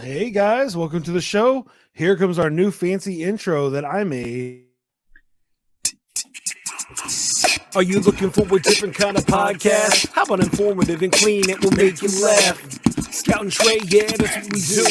Hey guys, welcome to the show. Here comes our new fancy intro that I made. Are you looking for a different kind of podcast? How about informative and clean? It will make you laugh. Scout and Trey, yeah, that's what we do.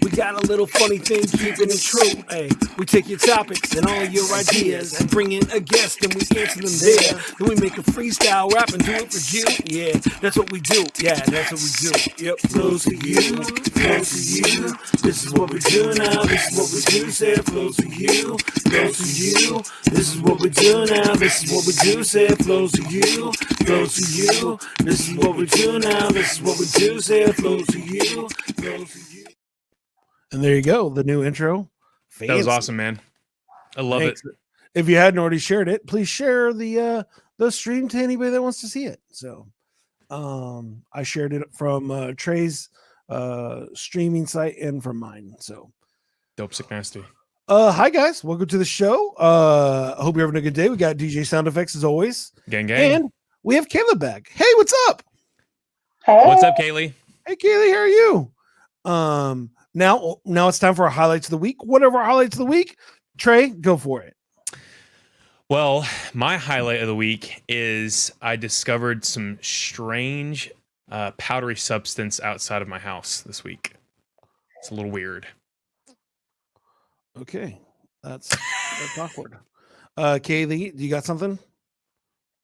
We got a little funny thing, keeping it true. Hey, we take your topics and all your ideas and bring in a guest and we answer them there. Then we make a freestyle rap and do it for you. Yeah, that's what we do. Yeah, that's what we do. Yep, flows for you, flows for you. This is what we do now. This is what we do. Say it flows for you, flows for you. This is what we do now. This is what we do. Say it flows for you, flows for you. This is what we do now. This is what we do. Say it flows for you, flows for you. And there you go, the new intro. Fancy. That was awesome, man. I love it. If you hadn't already shared it, please share the stream to anybody that wants to see it. So, I shared it from Trey's streaming site and from mine. So, Dope Sick Nasty. Hi guys, welcome to the show. I hope you're having a good day. We got DJ sound effects as always. Gang gang. And we have Kayla back. Hey, what's up? Hey. What's up, Kaylee? Hey Kaylee, how are you? Now it's time for our highlights of the week. What are our highlights of the week? Trey, go for it. Well, my highlight of the week is I discovered some strange powdery substance outside of my house this week. It's a little weird. Okay, that's awkward. Kaylee, do you got something?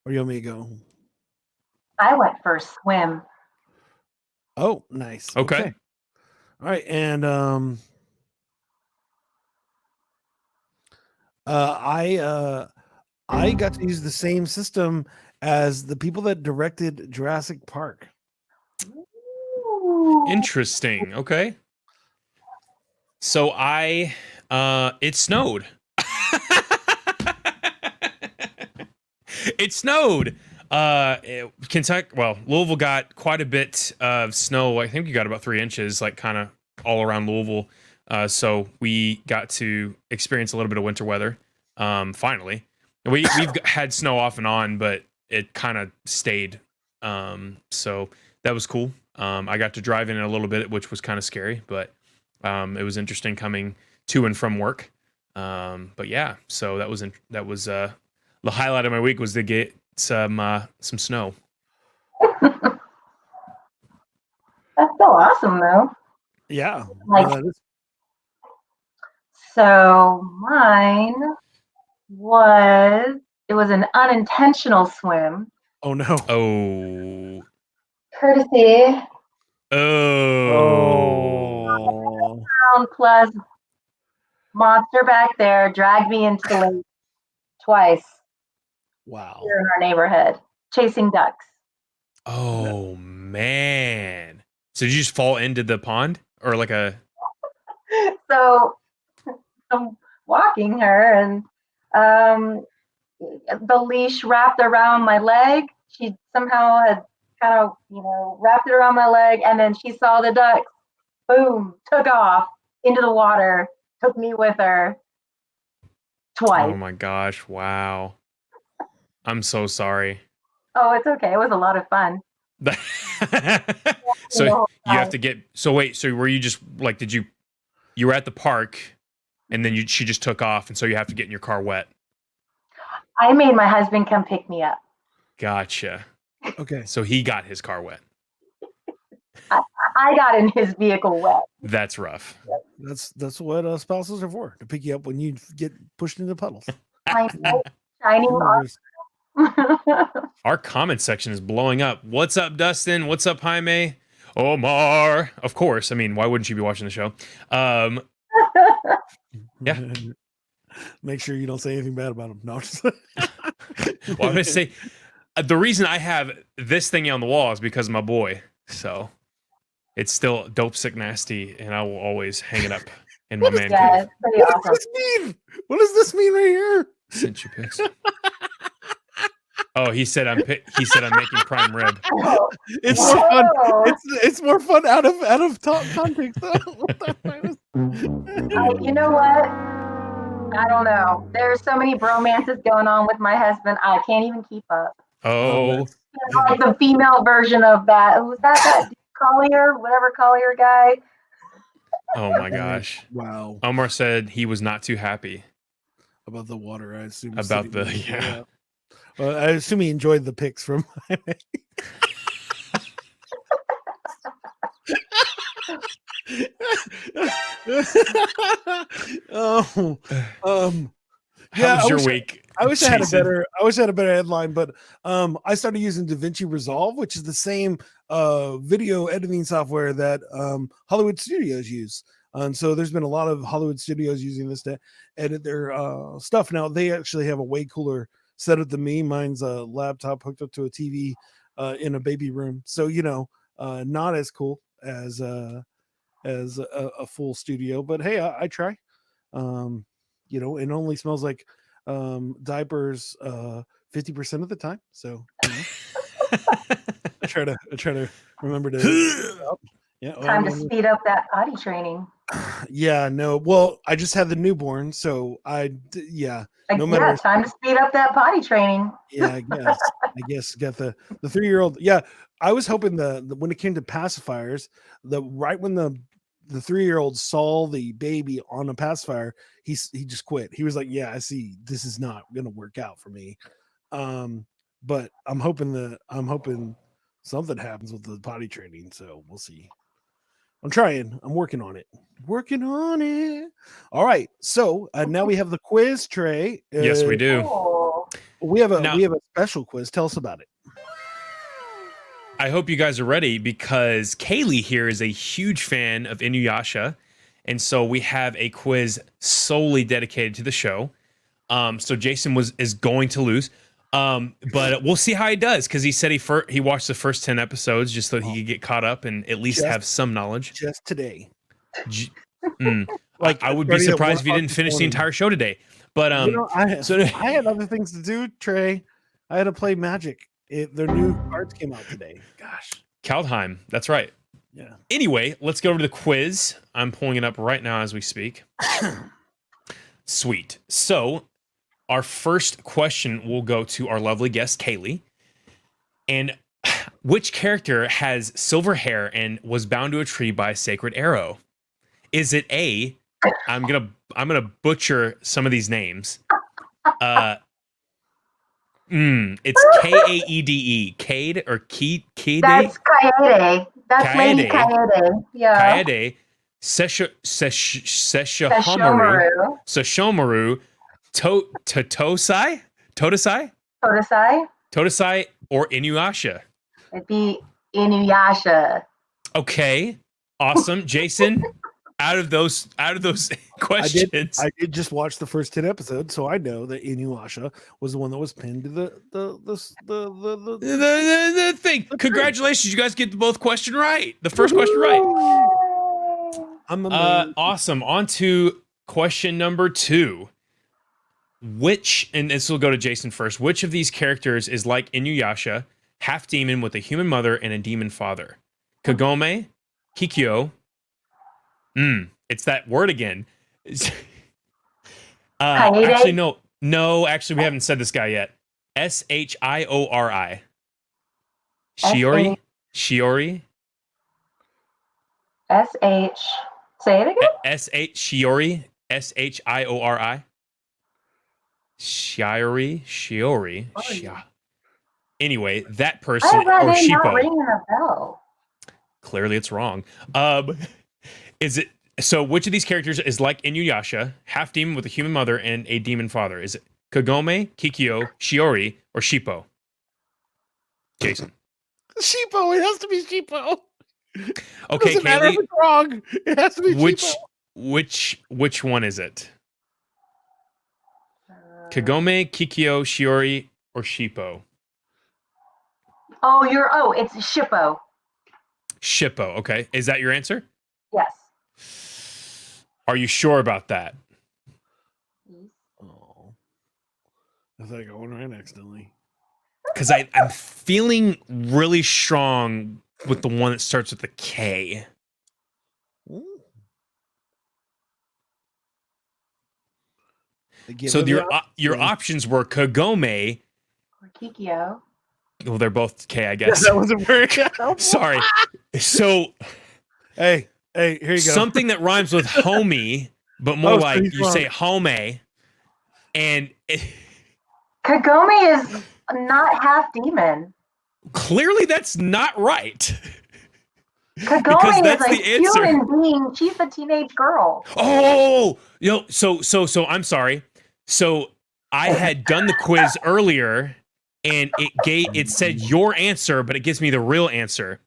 Or you want me to go? I went for a swim. Oh, nice. Okay. All right, and I got to use the same system as the people that directed Jurassic Park. Ooh. Interesting. Okay. So it snowed. It snowed. Kentucky, well, Louisville got quite a bit of snow. I think we got about 3 inches, like kind of all around Louisville. So we got to experience a little bit of winter weather. Finally, we've had snow off and on, but it kind of stayed. So that was cool. I got to drive in a little bit, which was kind of scary, but it was interesting coming to and from work. But yeah, so that was the highlight of my week was to get some snow. That's so awesome, though. Yeah. So mine was an unintentional swim. Oh no. Oh. Courtesy. Oh. Plus monster back there dragged me into the lake twice. Wow. Here in our neighborhood, chasing ducks. Oh man. So did you just fall into the pond or like a? So I'm walking her and the leash wrapped around my leg. She somehow had kind of, wrapped it around my leg, and then she saw the ducks. Boom, took off into the water, took me with her twice. Oh my gosh. Wow. I'm so sorry. Oh, it's okay. It was a lot of fun. So you have to get, so wait, so were you just like, you were at the park and then she just took off. And so you have to get in your car wet. I made my husband come pick me up. Gotcha. Okay. So he got his car wet. I got in his vehicle wet. That's rough. That's what spouses are for, to pick you up when you get pushed into puddles. I know, shining on. Our comment section is blowing up. What's up, Dustin? What's up, Jaime? Omar. Of course. I mean, why wouldn't you be watching the show? Yeah. Make sure you don't say anything bad about him. No. Well, I'm gonna say the reason I have this thing on the wall is because of my boy. So it's still Dope Sick Nasty, and I will always hang it up in my man cave. Pretty awesome. What does this mean? What does this mean right here? Sent you pics. Oh, he said I'm making prime rib. It's more fun. It's more fun out of top context. You know what? I don't know. There's so many bromances going on with my husband. I can't even keep up. Oh, Like the female version of that. Was that Collier, whatever Collier guy? Oh my gosh. Wow. Omar said he was not too happy About the water, I assume. about the yeah. Well, I assume he enjoyed the pics from. Oh, How was your I week? I wish I had a Jason? better. I wish I had a better headline, but I started using DaVinci Resolve, which is the same video editing software that Hollywood studios use. And so there's been a lot of Hollywood studios using this to edit their stuff. Now they actually have a way cooler setup than me. Mine's a laptop hooked up to a TV in a baby room, so not as cool as a full studio. But hey, I try. It only smells like diapers 50% of the time. So I try to remember to Time to speed up that potty training. yeah, no. Well, I just had the newborn, so no matter Time to speed up that potty training. yeah, I guess got the 3-year-old. Yeah, I was hoping the when it came to pacifiers, right when the 3-year-old saw the baby on a pacifier, he just quit. He was like, "Yeah, I see. This is not gonna work out for me." But I'm hoping something happens with the potty training. So we'll see. I'm trying. I'm working on it. Working on it. All right. So now we have the quiz, Trey. Yes, we do. Oh, We have a Now- special quiz. Tell us about it. I hope you guys are ready because Kaylee here is a huge fan of Inuyasha. And so we have a quiz solely dedicated to the show. So Jason is going to lose. But we'll see how he does because he said he watched the first 10 episodes just so that he could get caught up and at least have some knowledge. Just today. I would be surprised if you didn't finish the entire show today. But I had other things to do, Trey. I had to play Magic. Their new cards came out today. Gosh. Kaldheim, that's right. Yeah. Anyway, let's go over to the quiz. I'm pulling it up right now as we speak. Sweet. So our first question will go to our lovely guest, Kaylee. And which character has silver hair and was bound to a tree by a sacred arrow? Is it A? I'm gonna butcher some of these names. It's Kaede. Cade or Kede? that's Kaede. That's Lady Kaede. Kaede. Yeah. Kaede. Sesshomaru. Sesshomaru. Sesshomaru. Totosai? Totosai or Inuyasha? It'd be Inuyasha. Okay. Awesome. Jason, out of those questions. I did just watch the first 10 episodes, so I know that Inuyasha was the one that was pinned to the thing. Congratulations, you guys get both question right. The first question right. I'm amazed. Awesome. On to question number 2. And this will go to Jason first. Which of these characters is like Inuyasha, half demon with a human mother and a demon father? Kagome, Kikyo. It's that word again. Actually, no. Actually, we haven't said this guy yet. Shiori. Shiori. Shiori. Say it again. Shiori. Shiori. Shiori. Anyway, that person Why is that or name not Shippo. ringing a bell? Clearly, it's wrong. Is it so? Which of these characters is like Inuyasha, half demon with a human mother and a demon father? Is it Kagome, Kikyo, Shiori, or Shippo? Jason. Shippo. It has to be Shippo. Okay, Doesn't matter if Kaylee. it's wrong. It has to be Shippo. Which one is it? Kagome, Kikyo, Shiori, or Shippo? It's Shippo. Shippo. Okay, is that your answer? Yes. Are you sure about that? Oh, I thought I got one right accidentally. Because I'm feeling really strong with the one that starts with a K. Ooh. So your options were Kagome. Or Kikyo. Well, they're both K, I guess. that wasn't very good. Sorry. So Hey, Hey, here you go. Something that rhymes with homie, but more Oh, so like he's you wrong. say home. And Kagome is not half demon. clearly that's not right. Because Kagome is that's a the answer. human being. She's a teenage girl. Oh, so I'm sorry. So I had done the quiz earlier and it said your answer, but it gives me the real answer.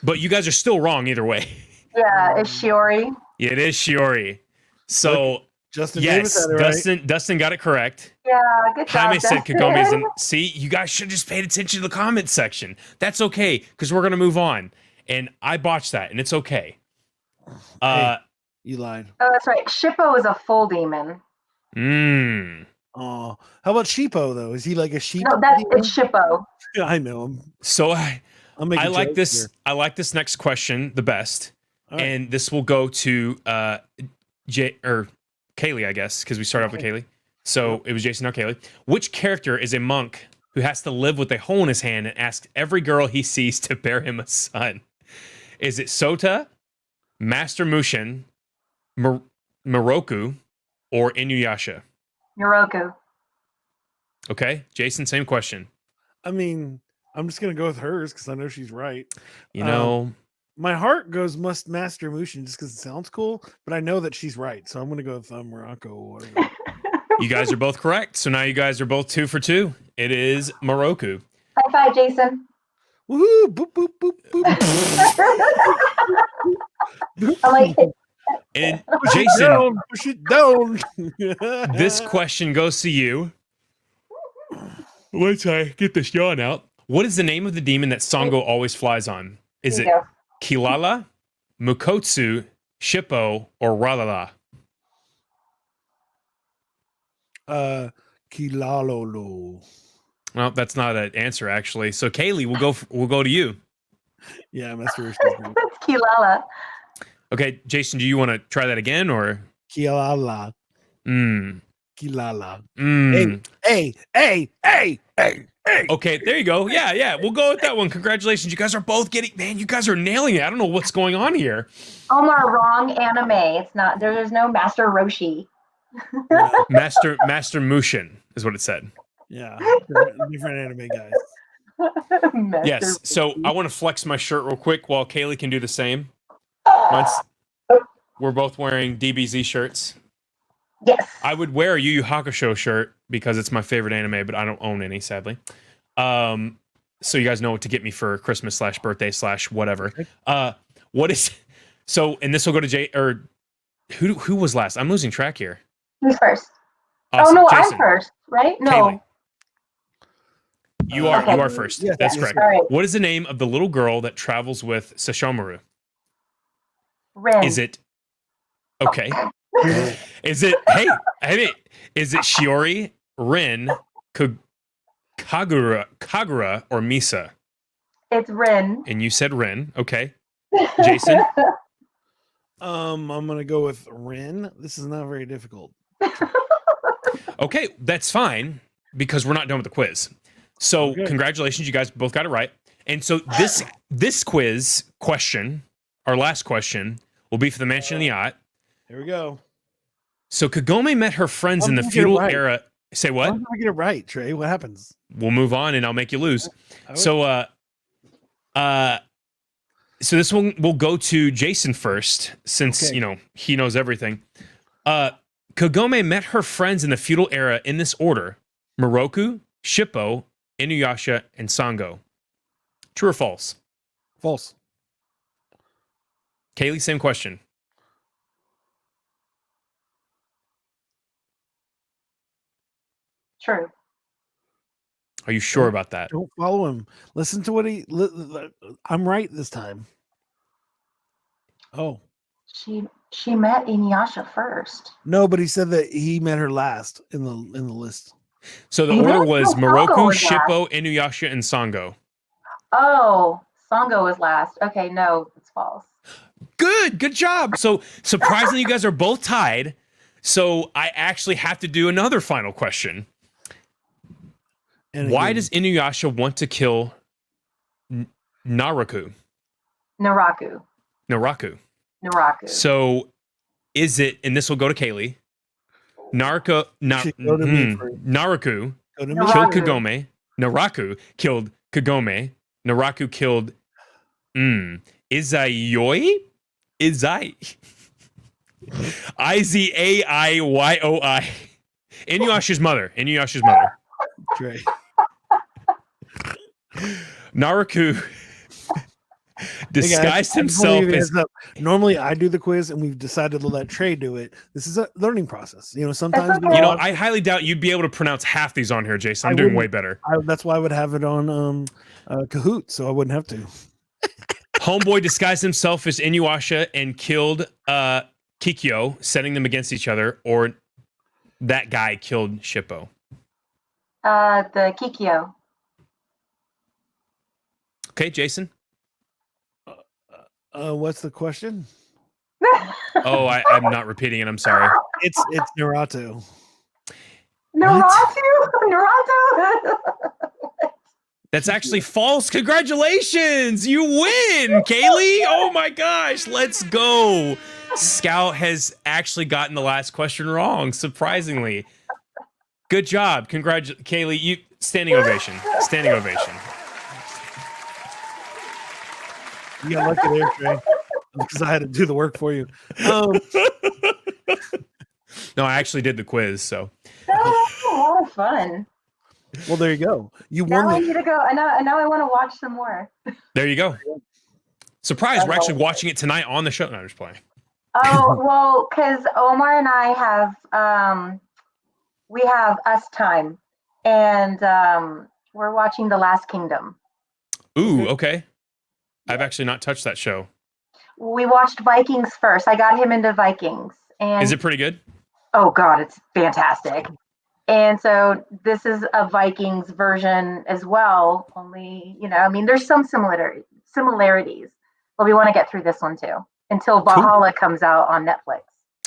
But you guys are still wrong either way. Yeah, it's Shiori. It is Shiori. So Justin Davis yes, had it right. Dustin got it correct. Yeah, good job, Jaime said Justin. Kagome is in. See, you guys should just paid attention to the comments section. That's okay, because we're gonna move on. And I botched that, and it's okay. Hey, you lied. Oh, that's right. Shippo is a full demon. Oh, how about Sheepo though? Is he like a sheep? No, it's Shippo. Yeah, I know him. So I'm I making like jokes this. here. I like this next question the best, All right. and this will go to Kaylee, I guess, because we started off with Kaylee. So it was Jason, now Kaylee. Which character is a monk who has to live with a hole in his hand and asks every girl he sees to bear him a son? Is it Sota, Master Mushin, Moroku, or Inuyasha? Yoroku. Okay, Jason, same question. I mean, I'm just gonna go with hers because I know she's right. You know, My heart goes must Master Mushin just because it sounds cool, but I know that she's right, so I'm gonna go with Morocco or whatever. you guys are both correct. So now you guys are both 2 for 2. It is Moroku. High five, Jason. Woohoo! Boop boop boop boop. I like it. And Push it Jason, down, push it down. this question goes to you. Once I get this yawn out, what is the name of the demon that Sango always flies on? Is it Yeah. Kilala, Mukotsu, Shippo, or Ralala? Kilalolo. Well, that's not an answer actually. So Kaylee, we'll go to you. Yeah, Master Mushin's great. It's Kilala. Okay, Jason, do you want to try that again or? Kilala. Mm. Kilala. Mm. Hey. Okay, there you go. Yeah, we'll go with that one. Congratulations, you guys are both you guys are nailing it. I don't know what's going on here. Omar, wrong anime. It's not. There's no Master Roshi. Master Mushin is what it said. Yeah, different anime guys. Master Yes. So Roshi. I want to flex my shirt real quick while Kaylee can do the same. We're both wearing DBZ shirts. Yes. I would wear a Yu Yu Hakusho shirt because it's my favorite anime, but I don't own any, sadly. So you guys know what to get me for Christmas / birthday / whatever. What is so? And this will go to Jay or who was last? I'm losing track here. Who's first? Awesome. Oh no, Jason, I'm first, right? No. Kaylee. You Okay. are first. Yes, That's yes, correct. All right. What is the name of the little girl that travels with Sashomaru? Ren. Is it okay? Is it is it Shiori, Rin, Kagura, or Misa? It's Ren. And you said Rin. Okay. Jason? I'm gonna go with Rin. This is not very difficult. Okay, that's fine because we're not done with the quiz. So Okay. congratulations, you guys both got it right. And so this quiz question, our last question, will be for the Mansion in the Yacht. Here we go. So Kagome met her friends in the How did you get it feudal right? era. Say How what? did we get it right, Trey? What happens? We'll move on and I'll make you lose. I So so this one will go to Jason first, since Okay. he knows everything. Kagome met her friends in the feudal era in this order: Moroku, Shippo, Inuyasha, and Sango. True or false? False. Kaylee, same question. True. Are you sure about that? Don't follow him. Listen to what I'm right this time. Oh She met Inuyasha first. no, but he said that he met her last in the list. So the He order did? was No, Sango Moroku, was last. Shippo, Inuyasha, and Sango. Oh, Sango was last. Okay, no, it's false. Good job. So surprisingly, you guys are both tied. So I actually have to do another final question. And Why again, does Inuyasha want to kill Naraku? Naraku. Naraku. Naraku. So is it, and this will go to Kaylee, Naruku Go to me first. Naruku Go to me. killed Naraku. Kagome. Naraku killed Kagome. Naraku killed Izayoi? Izai. Izaiyyoi. Inuyasha's mother. Trey. Naruku disguised himself as. Normally, I do the quiz, and we've decided to let Trey do it. This is a learning process. Sometimes okay. I highly doubt you'd be able to pronounce half these on here, Jason. I'm doing way better. That's why I would have it on Kahoot, so I wouldn't have to. Homeboy disguised himself as Inuyasha and killed Kikyo, setting them against each other, or that guy killed Shippo. The Kikyo. Okay, Jason. What's the question? Oh, I'm not repeating it. I'm sorry. It's Naruto. Naruto. That's actually false. Congratulations. You win, Kaylee. Oh my gosh. Let's go. Scout has actually gotten the last question wrong, surprisingly. Good job. Kaylee, you standing ovation. Standing ovation. You got lucky there, Trey, because I had to do the work for you. No, I actually did the quiz, so. That was a lot of fun. Well, there you go. You Now I won. need to go. Now I want to watch some more. There you go. Surprise, we're actually watching it tonight on the show. No, I'm just playing. Oh, well, because Omar and I have, we have us time, and we're watching The Last Kingdom. Ooh, okay. I've actually not touched that show. We watched Vikings first. I got him into Vikings. And Is it pretty good? oh God, it's fantastic. And so this is a Vikings version as well. Only, there's some similarities, but we want to get through this one too until Valhalla comes out on Netflix.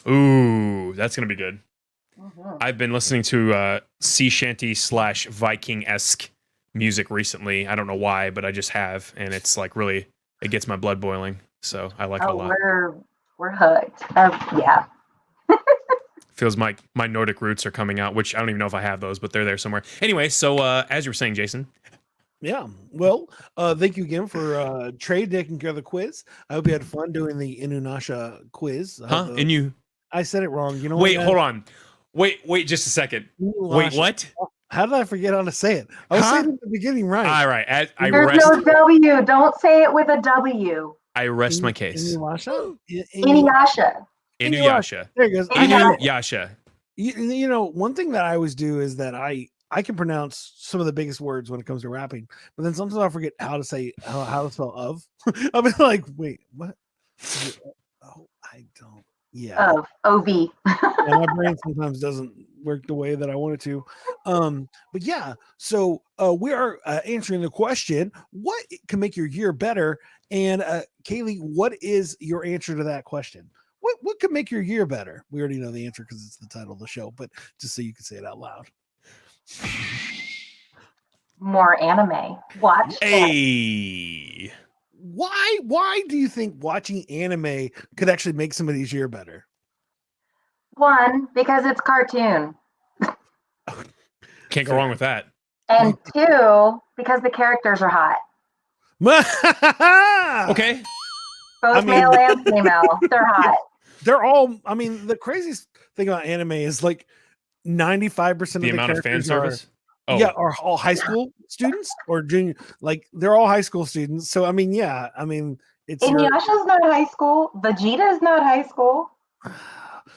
Ooh, that's gonna be good. Mm-hmm. I've been listening to sea shanty / Viking-esque music recently. I don't know why, but I just have, and it's like really, it gets my blood boiling. So I like it a lot. We're hooked. Yeah. Feels my Nordic roots are coming out, which I don't even know if I have those, but they're there somewhere. Anyway, so as you were saying, Jason. Yeah. Well, thank you again for Trey taking care of the quiz. I hope you had fun doing the Inuyasha quiz. I said it wrong. You know. Wait, hold on. Wait, just a second. Wait, what? How did I forget how to say it? I was saying it at the beginning, right? All right. There's no W. Don't say it with a W. I rest my case. Inuyasha. Inuyasha. There it goes. Inuyasha. One thing that I always do is that I can pronounce some of the biggest words when it comes to rapping, but then sometimes I forget how to say how to spell of. I'll be like, wait, what? Oh, I don't. Yeah. OV. My brain sometimes doesn't work the way that I want it to. But yeah, so we are answering the question, what can make your year better? And Kaylee, what is your answer to that question? What could make your year better? We already know the answer because it's the title of the show, but just so you can say it out loud. More anime. Watch. Hey. Why do you think watching anime could actually make somebody's year better? One, because it's cartoon. Can't go wrong with that. And two, because the characters are hot. Okay. Both male and female. They're hot. They're all, the craziest thing about anime is like 95% of the amount of fan service. Are all high school students or junior, like they're all high school students. So it's Inuyasha's not high school. Vegeta is not high school.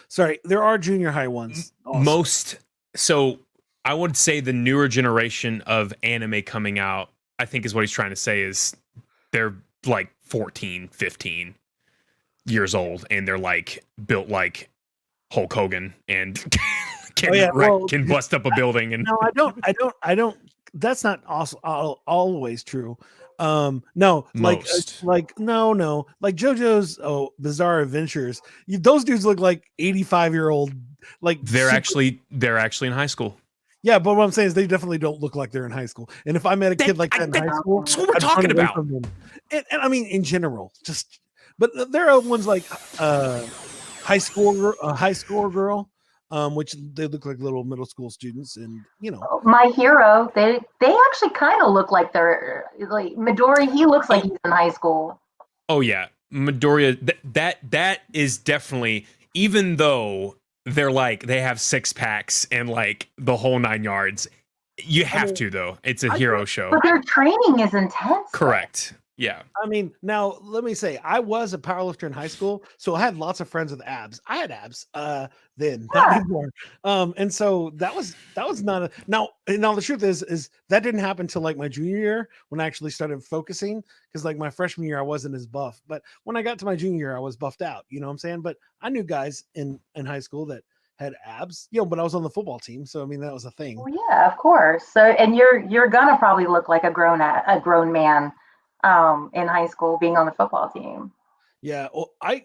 Sorry, there are junior high ones. Also. So I would say the newer generation of anime coming out, I think is what he's trying to say is they're like 14, 15 years old and they're like built like Hulk Hogan and can bust up a building. And no, I don't. That's not also always true. No, most. like JoJo's Bizarre Adventures. Those dudes look like 85-year-old. Like they're actually in high school. Yeah, but what I'm saying is they definitely don't look like they're in high school. And if I met a kid like that in high school, that's what we're talking about. And in general, just But there are ones like high score girl, which they look like little middle school students, and My Hero, they actually kind of look like they're like Midori. He looks like he's in high school. Oh yeah, Midoriya. That is definitely, even though they're like they have 6-packs and like the whole 9 yards. You have to though. It's a hero show. But their training is intense. Correct. Yeah. I mean, now let me say, I was a powerlifter in high school, so I had lots of friends with abs. I had abs then, not anymore. And so that was not a now the truth is that didn't happen until like my junior year when I actually started focusing, because like my freshman year I wasn't as buff, but when I got to my junior year I was buffed out, you know what I'm saying? But I knew guys in high school that had abs, but I was on the football team, so I mean that was a thing. Well, yeah, of course. So, and you're gonna probably look like a grown man in high school being on the football team. Yeah, well, I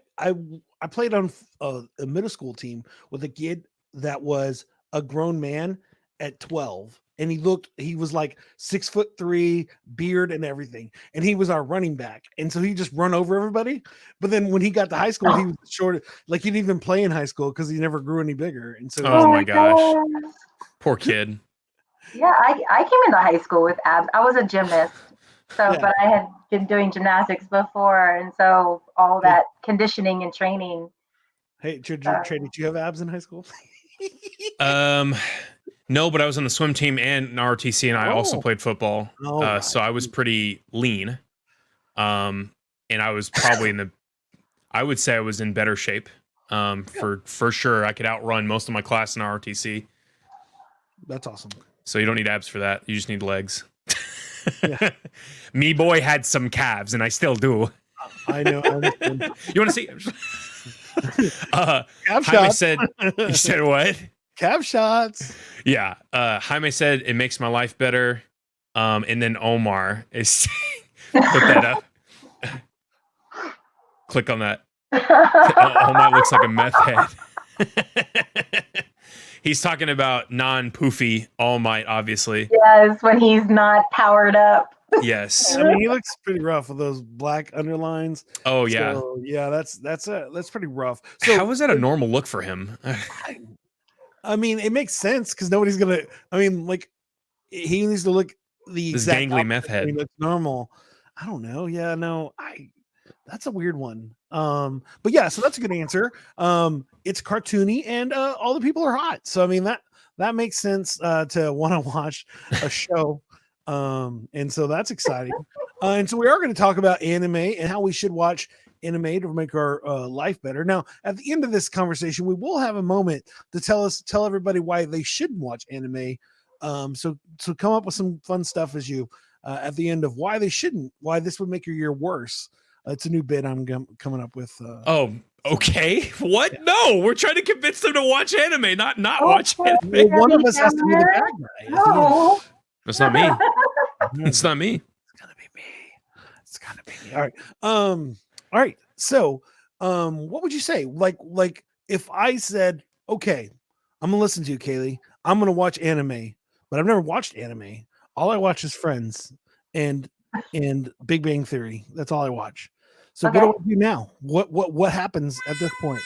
played on a middle school team with a kid that was a grown man at 12, and he was like 6'3", beard and everything, and he was our running back, and so he just run over everybody. But then when he got to high school, he was short, like he didn't even play in high school because he never grew any bigger. And so, oh my gosh, poor kid. Yeah, I came into high school with abs. I was a gymnast. So, Yeah. But I had been doing gymnastics before, and so all that conditioning and training. Hey, Trey, did you have abs in high school? No, but I was on the swim team and an ROTC, and I also played football. So I was pretty lean. And I was probably I would say I was in better shape. For sure, I could outrun most of my class in ROTC. That's awesome. So you don't need abs for that. You just need legs. Yeah. Me boy had some calves, and I still do. I know. You want to see? Calf Jaime shots. said, "You said what?" Calf shots. Yeah. Jaime said it makes my life better. And then Omar is put that up. Click on that. Omar looks like a meth head. He's talking about non-poofy All Might, obviously. Yes, when he's not powered up. Yes. I mean, he looks pretty rough with those black underlines. Oh yeah. So, yeah, that's pretty rough. So how is that a normal look for him? I mean, it makes sense because nobody's gonna. I mean, like he needs to look the This exact gangly meth head. He looks normal. I don't know. Yeah, no, that's a weird one. But yeah, so that's a good answer. It's cartoony and all the people are hot. So I mean that makes sense to want to watch a show. And so that's exciting. And so we are going to talk about anime and how we should watch anime to make our life better. Now, at the end of this conversation, we will have a moment to tell everybody why they shouldn't watch anime. So come up with some fun stuff as you at the end of why they shouldn't, why this would make your year worse. It's a new bit I'm coming up with. Okay. What? Yeah. No, we're trying to convince them to watch anime, not watch anime. Well, one of us has to be the bad guy. No. That's not me. It's not me. It's gonna be me. It's gonna be me. All right. All right. So, what would you say? Like if I said, okay, I'm gonna listen to you, Kaylee. I'm gonna watch anime, but I've never watched anime. All I watch is Friends and Big Bang Theory. That's all I watch. So okay. What do I do now? What happens at this point?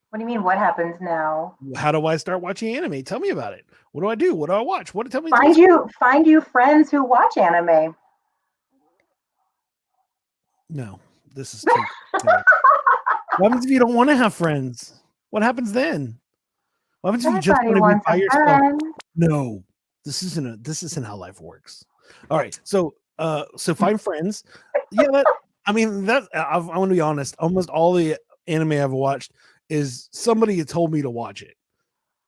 What do you mean? What happens now? How do I start watching anime? Tell me about it. What do I do? What do I watch? Tell me. Find you friends who watch anime. No, this is too. What happens if you don't want to have friends? What happens then? What happens if you just want to be by yourself? Friend. No, this isn't how life works. All right, so find friends. Yeah, I want to be honest. Almost all the anime I've watched is somebody had told me to watch it.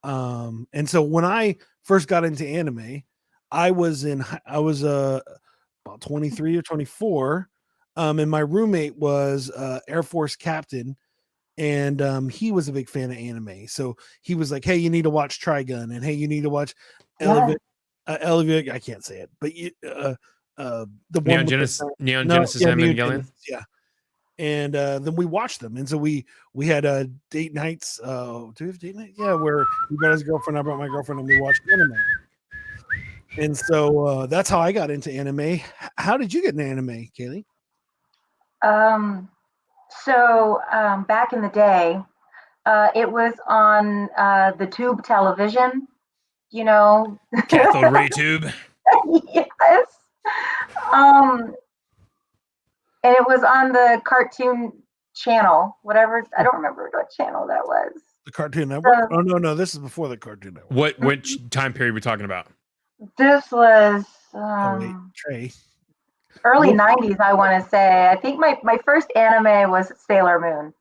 And so when I first got into anime, I was about 23 or 24. And my roommate was Air Force captain, and he was a big fan of anime. So he was like, "Hey, you need to watch Trigun," and "Hey, you need to watch Elevate." I can't say it, but the Neon Genesis Evangelion. Yeah. And then we watched them, and so we had date nights. Do we have date night? Yeah, where you brought his girlfriend, I brought my girlfriend, and we watched anime. And so that's how I got into anime. How did you get into anime, Kaylee? Back in the day, it was on the tube television, you know. Cathode ray tube. Yes. Um, and it was on the cartoon channel, whatever. I don't remember what channel that was. The Cartoon Network? So, Oh no, this is before the Cartoon Network. Which time period are we talking about? this was Oh wait, Trey. early What- 90s, I want to say. I think my first anime was Sailor Moon.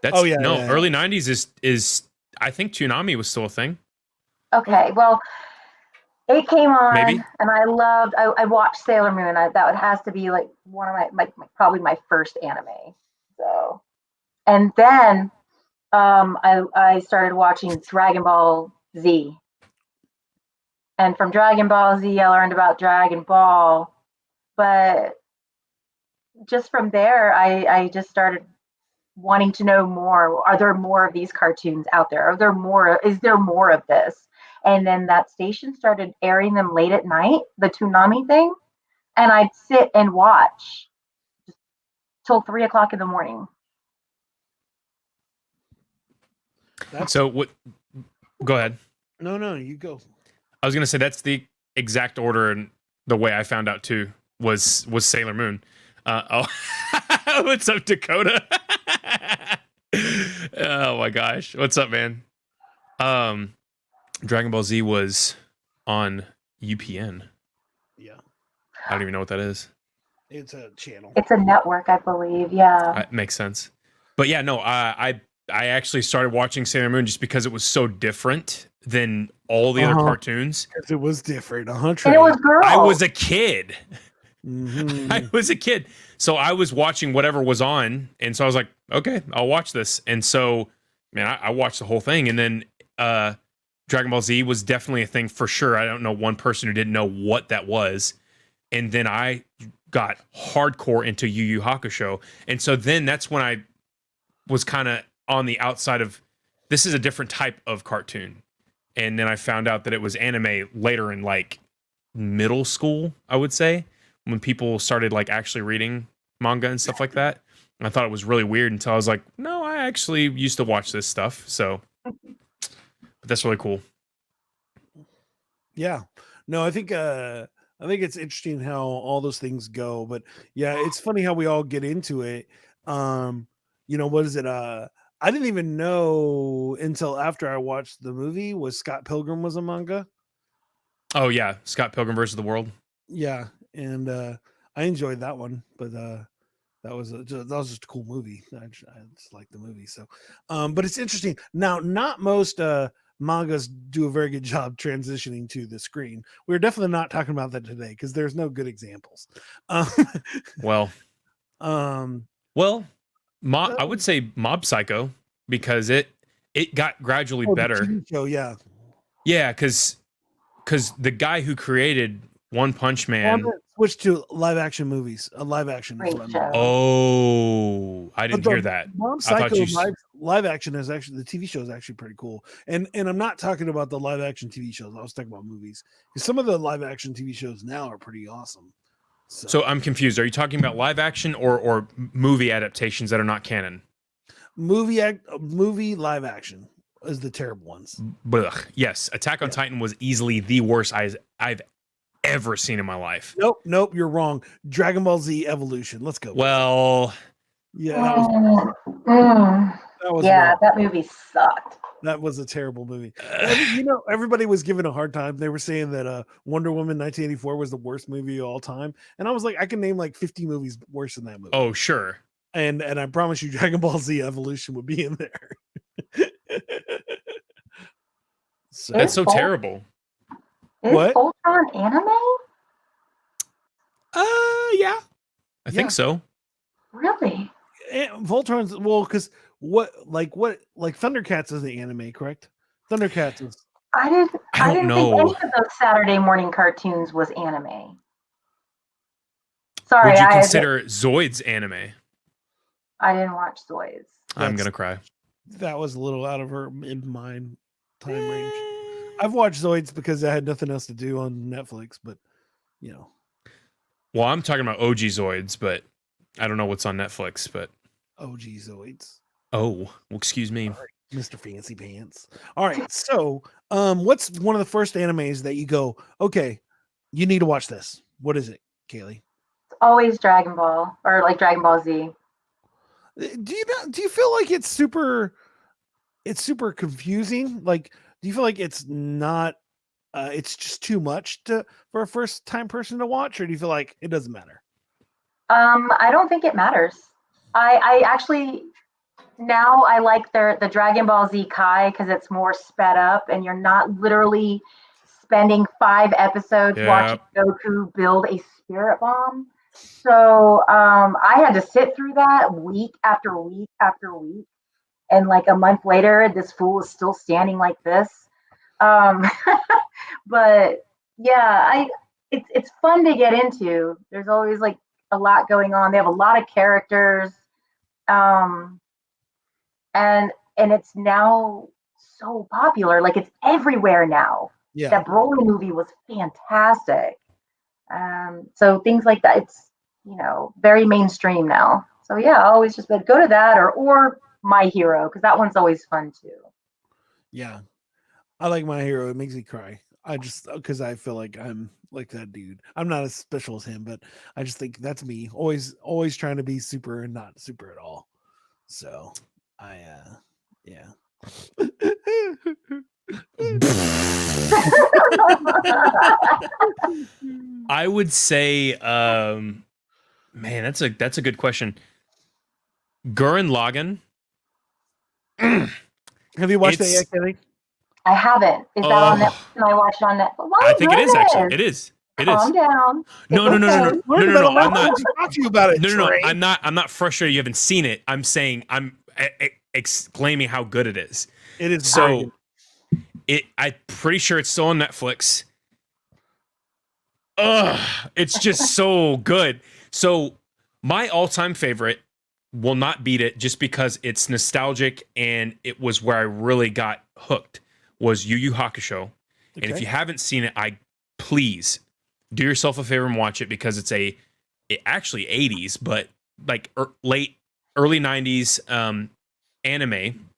That's Oh, yeah, no, yeah. early 90s is I think Toonami was still a thing. Okay, well, it came on, Maybe. and I watched Sailor Moon. That has to be like one of my probably my first anime. So, and then I started watching Dragon Ball Z. And from Dragon Ball Z, I learned about Dragon Ball. But just from there, I just started wanting to know more. Are there more of these cartoons out there? Is there more of this? And then that station started airing them late at night, the Toonami thing. And I'd sit and watch till 3 o'clock in the morning. So what? Go ahead. No, you go. I was gonna say that's the exact order and the way I found out too was Sailor Moon. What's up, Dakota? Oh my gosh, what's up, man? Dragon Ball Z was on UPN. Yeah. I don't even know what that is. It's a channel. It's a network, I believe. Yeah. Makes sense. But yeah, no, I actually started watching Sailor Moon just because it was so different than all the other cartoons. Because it was different. And it was girls. I was a kid. Mm-hmm. I was a kid. So I was watching whatever was on. And so I was like, okay, I'll watch this. And so, man, I watched the whole thing. And then Dragon Ball Z was definitely a thing for sure. I don't know one person who didn't know what that was. And then I got hardcore into Yu Yu Hakusho. And so then that's when I was kind of on the outside of, this is a different type of cartoon. And then I found out that it was anime later in like middle school, I would say, when people started like actually reading manga and stuff like that. And I thought it was really weird until I was like, no, I actually used to watch this stuff. So, but that's really cool. Yeah. No, I think it's interesting how all those things go. But yeah, it's funny how we all get into it. What is it? I didn't even know until after I watched the movie was Scott Pilgrim was a manga. Oh yeah, Scott Pilgrim versus the World. Yeah, and I enjoyed that one, but that was just a cool movie. I just like the movie. So, but it's interesting. Now, not most mangas do a very good job transitioning to the screen. We're definitely not talking about that today because there's no good examples. Well, I would say Mob Psycho because it got gradually better. The TV show, yeah, because the guy who created One Punch Man switched to live action movies. A live action. Oh, I didn't hear that. Mob Psycho live action is actually, the TV show is actually pretty cool. And I'm not talking about the live action TV shows. I was talking about movies because some of the live action TV shows now are pretty awesome. So I'm confused. Are you talking about live action or movie adaptations that are not canon? Movie live action is the terrible ones. Blech. Yes, Attack on Titan was easily the worst I've ever seen in my life. Nope, you're wrong. Dragon Ball Z Evolution. Let's go. Well, yeah, that movie sucked. That was a terrible movie. Everybody was giving a hard time. They were saying that Wonder Woman 1984 was the worst movie of all time. And I was like, I can name like 50 movies worse than that movie. Oh, sure. And I promise you Dragon Ball Z Evolution would be in there. That's so terrible. Is Voltron anime? Yeah. I think so. Really? Voltron's because what Thundercats is the anime, correct? Thundercats is. I didn't know. think any of those Saturday morning cartoons was anime. Sorry, would you consider Zoids anime? I didn't watch Zoids. I'm gonna cry. That was a little out of her in mine time range. I've watched Zoids because I had nothing else to do on Netflix, but Well, I'm talking about OG Zoids, but I don't know what's on Netflix, but Oh, geez, Zoids. oh, well, excuse me. Sorry, Mr. Fancy Pants. All right, so what's one of the first animes that you go, okay, you need to watch this? What is it, Kaylee? It's always Dragon Ball or like Dragon Ball Z. Do you feel like it's super confusing? Like, do you feel like it's not it's just too much for a first time person to watch, or do you feel like it doesn't matter? I don't think it matters. I actually now I like the Dragon Ball Z Kai because it's more sped up and you're not literally spending 5 episodes watching Goku build a spirit bomb. So I had to sit through that week after week after week, and like a month later, this fool is still standing like this. But yeah, it's fun to get into. There's always like a lot going on. They have a lot of characters, and it's now so popular. Like it's everywhere now. Yeah. That Broly movie was fantastic. So things like that, it's very mainstream now. So yeah, I always just go to that or My Hero because that one's always fun too. Yeah, I like My Hero. It makes me cry. I just because I feel like I'm like that dude. I'm not as special as him, but I just think that's me. Always trying to be super and not super at all. So yeah. I would say, man, that's a good question. Gurren Lagann. Have you watched that yet, Kelly? I haven't. Is that on Netflix? Can I watch it on Netflix? I think it is actually. It is. Calm down. No. I'm not. Talk to you about it. No. I'm not frustrated. You haven't seen it. I'm saying I'm exclaiming how good it is. It is so. I'm pretty sure it's still on Netflix. It's just so good. So my all-time favorite will not beat it just because it's nostalgic and it was where I really got hooked was Yu Yu Hakusho. Okay. And if you haven't seen it, please do yourself a favor and watch it because it's actually 80s, but like early 90s anime.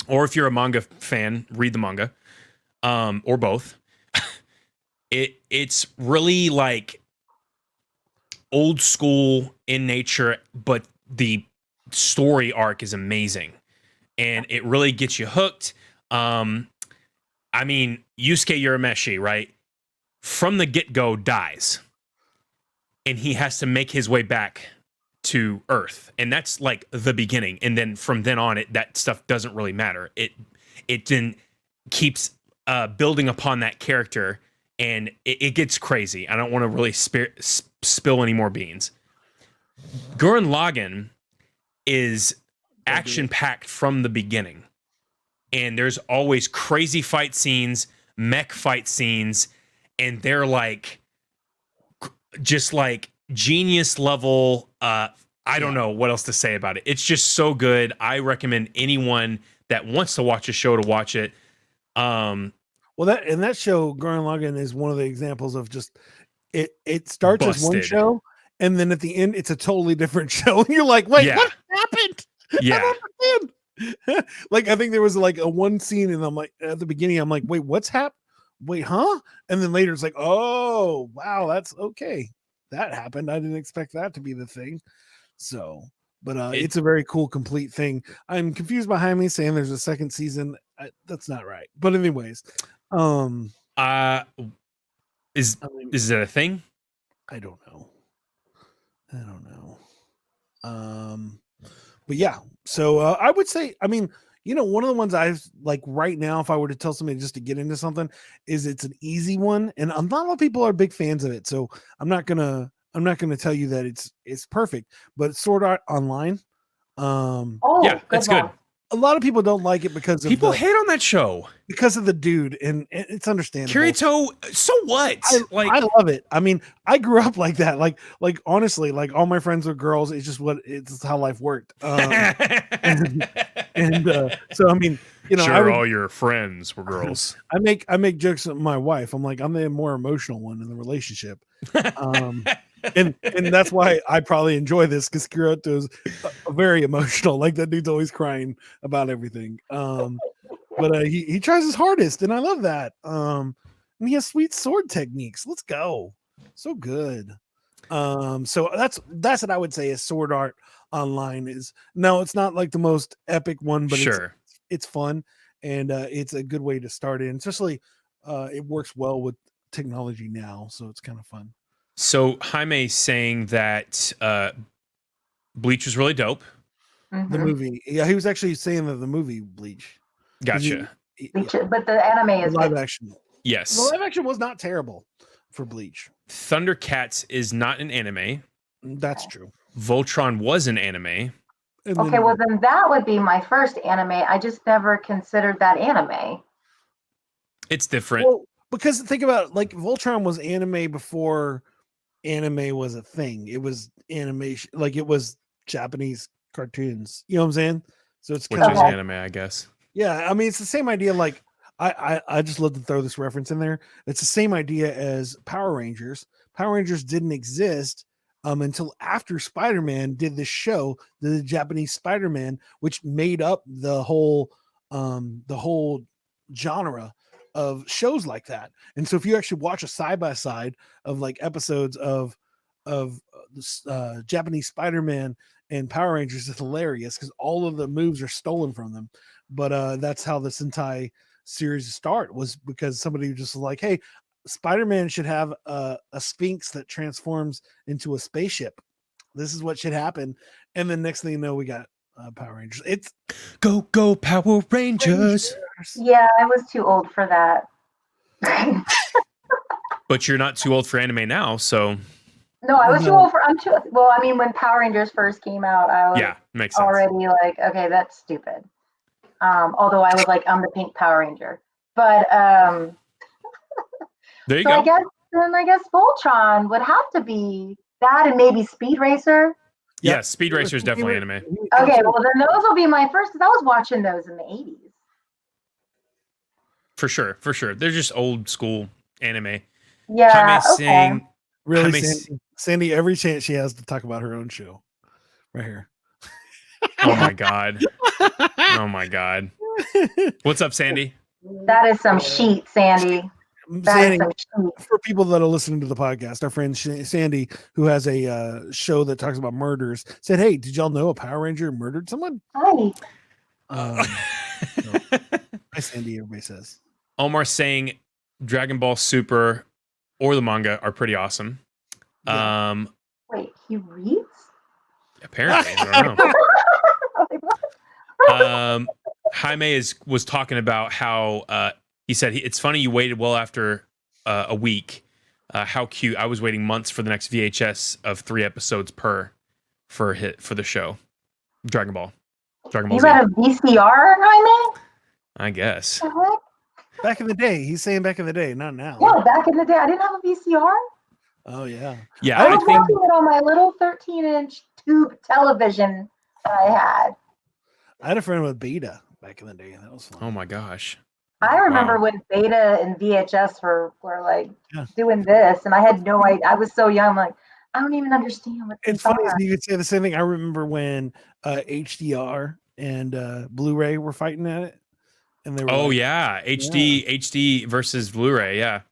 Or if you're a manga fan, read the manga. Or both. It's really like old school in nature, but the story arc is amazing. And it really gets you hooked. I mean, Yusuke Urameshi, right? From the get-go dies. And he has to make his way back to Earth. And that's like the beginning. And then from then on, that stuff doesn't really matter. It then keeps building upon that character, and it gets crazy. I don't want to really spill any more beans. Gurren Lagann is action-packed from the beginning. And there's always crazy fight scenes, mech fight scenes, and they're like just like genius level. I don't know what else to say about it. It's just so good. I recommend anyone that wants to watch a show to watch it. Well, that show, Gurren Lagann, is one of the examples of just it starts as one show, and then at the end, it's a totally different show. You're like, wait, what happened? Yeah. I don't understand. Like I think there was like a one scene, and I'm like at the beginning, I'm like, wait, what's happened? Wait, huh? And then later, it's like, oh wow, that's okay. That happened. I didn't expect that to be the thing. So, but it's a very cool, complete thing. I'm confused behind me saying there's a second season. That's not right. But anyways, is it a thing? I don't know. But yeah, so I would say, I mean, one of the ones I've like right now, if I were to tell somebody just to get into something, is it's an easy one, and not a lot of people are big fans of it. So I'm not gonna tell you that it's perfect, but Sword Art Online. Yeah, that's good. A lot of people don't like it because people hate on that show because of the dude, and it's understandable. Kirito, so what? I love it. I mean, I grew up like that. Like honestly, like all my friends are girls. It's just it's how life worked. So I mean, sure, all your friends were girls. I make jokes with my wife. I'm like, I'm the more emotional one in the relationship. and that's why I probably enjoy this, because Kyoto is very emotional. Like, that dude's always crying about everything. But he tries his hardest, and I love that. And he has sweet sword techniques. Let's go, so good. So that's what I would say is Sword Art Online. Is no, it's not like the most epic one, but Sure. it's fun, and it's a good way to start in. Especially, it works well with technology now, so it's kind of fun. So Jaime saying that Bleach was really dope. The movie, yeah, he was actually saying that the movie Bleach. 'Cause Gotcha. But the anime is live good. action. The Yes. live action was not terrible for Bleach. Thundercats is not an anime. That's true. Voltron was an anime. And Okay, well then that would be my first anime. I just never considered that anime. It's different. Well, because think about it, like, Voltron was anime before anime was a thing. It was animation, like, it was Japanese cartoons. You know what I'm saying? So it's Which kind is of anime, I guess. yeah. I mean, it's the same idea. Like, I just love to throw this reference in there. It's the same idea as Power Rangers. Power Rangers didn't exist until after Spider-Man did this show, the Japanese Spider-Man, which made up the whole genre of shows like that. And so if you actually watch a side by side of like episodes of Japanese Spider-Man and Power Rangers, is hilarious because all of the moves are stolen from them. But that's how the Sentai series start, was because somebody just was like, hey, Spider-Man should have a Sphinx that transforms into a spaceship. This is what should happen. And then next thing you know, we got Power Rangers. It's Go Power Rangers. Yeah, I was too old for that. But you're not too old for anime now, so No, I was too old for. I'm too. Well, I mean, when Power Rangers first came out, I was yeah, makes sense. already like, okay, that's stupid. Although I was like, I'm the pink Power Ranger, but There you so go. I guess Voltron would have to be that, and maybe Speed Racer. Yeah, Speed Racer is definitely anime. Okay, well then those will be my first, because I was watching those in the 80s. For sure. They're just old school anime. Yeah. Jaime saying, really Jaime Sandy, every chance she has to talk about her own show, right here. oh my god. Oh my god. What's up, Sandy? That is some sheet, Sandy. Sandy, That is some sheet. for people that are listening to the podcast, our friend Sandy, who has a show that talks about murders, said, hey, did y'all know a Power Ranger murdered someone? Hi. Hi, Sandy, everybody says. Omar saying Dragon Ball Super or the manga are pretty awesome. Yeah. Wait, he reads? Apparently, I don't know. Jaime was talking about how he said it's funny you waited well after a week. How cute! I was waiting months for the next VHS of 3 episodes per for the show. Dragon Ball. You got a VCR, Jaime? I guess. What the heck? Back in the day, he's saying back in the day, not now. Yeah, back in the day, I didn't have a VCR. Oh yeah. Yeah, I was watching it on my little 13-inch tube television that I had. I had a friend with Beta back in the day. That was fun. Oh my gosh. I remember when Beta and VHS were like doing this, and I had no idea. I was so young, I'm like, I don't even understand what it's funny. You could say the same thing. I remember when HDR and Blu-ray were fighting at it, and they were HD versus Blu-ray. Yeah.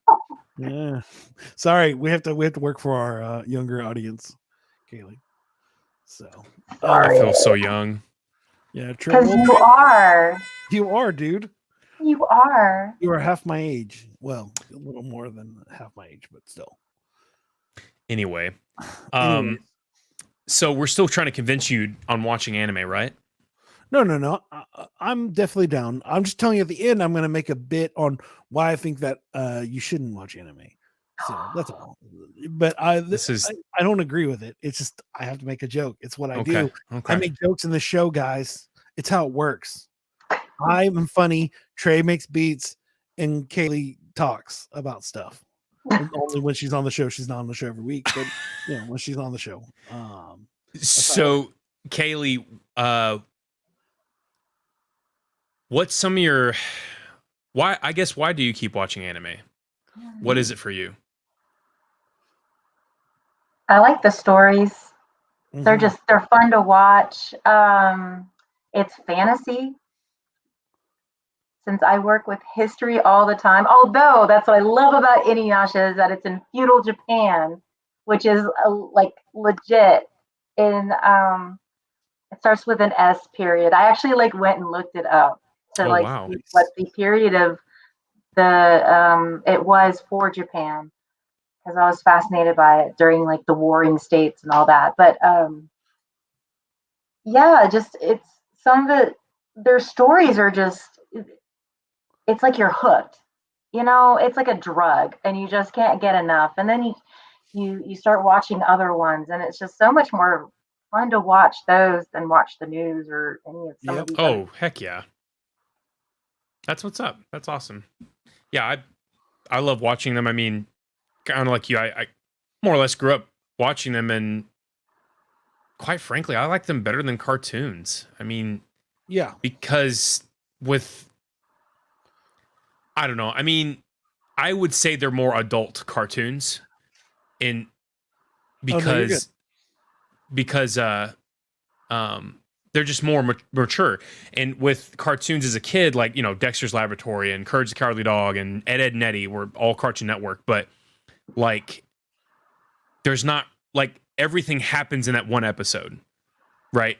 Sorry, we have to work for our younger audience, Kaylee. So I feel so young. Yeah, because you are. You are, dude. You are. You are half my age. Well, a little more than half my age, but still. Anyway, so we're still trying to convince you on watching anime, right? No. I'm definitely down. I'm just telling you at the end, I'm going to make a bit on why I think that you shouldn't watch anime. So that's all. But I don't agree with it. It's just I have to make a joke. It's what I do. Okay. I make jokes in the show, guys. It's how it works. I'm funny. Trey makes beats, and Kaylee talks about stuff. Only when she's on the show. She's not on the show every week, but when she's on the show. So Kaylee, what's some of your why do you keep watching anime? What is it for you? I like the stories. They're Mhm. they're fun to watch. It's fantasy since I work with history all the time. Although that's what I love about Inuyasha is that it's in feudal Japan, which is like legit. In it starts with an S period. I actually like went and looked it up to Oh like wow. see what the period of the it was for Japan because I was fascinated by it during like the warring states and all that. But yeah, just it's some of it. Their stories are just it's like you're hooked. You know, it's like a drug, and you just can't get enough. And then you start watching other ones, and it's just so much more fun to watch those than watch the news or any of some of Yep. these other. Oh heck yeah. That's what's up. That's awesome. Yeah, I love watching them. I mean, kind of like you, I more or less grew up watching them, and quite frankly, I like them better than cartoons. I mean, Yeah. because with I don't know. I mean, I would say they're more adult cartoons, in Oh no, you're good. because they're just more mature. And with cartoons as a kid, like Dexter's Laboratory and Courage the Cowardly Dog and Ed, and Eddie were all Cartoon Network, but like there's not like everything happens in that one episode, right?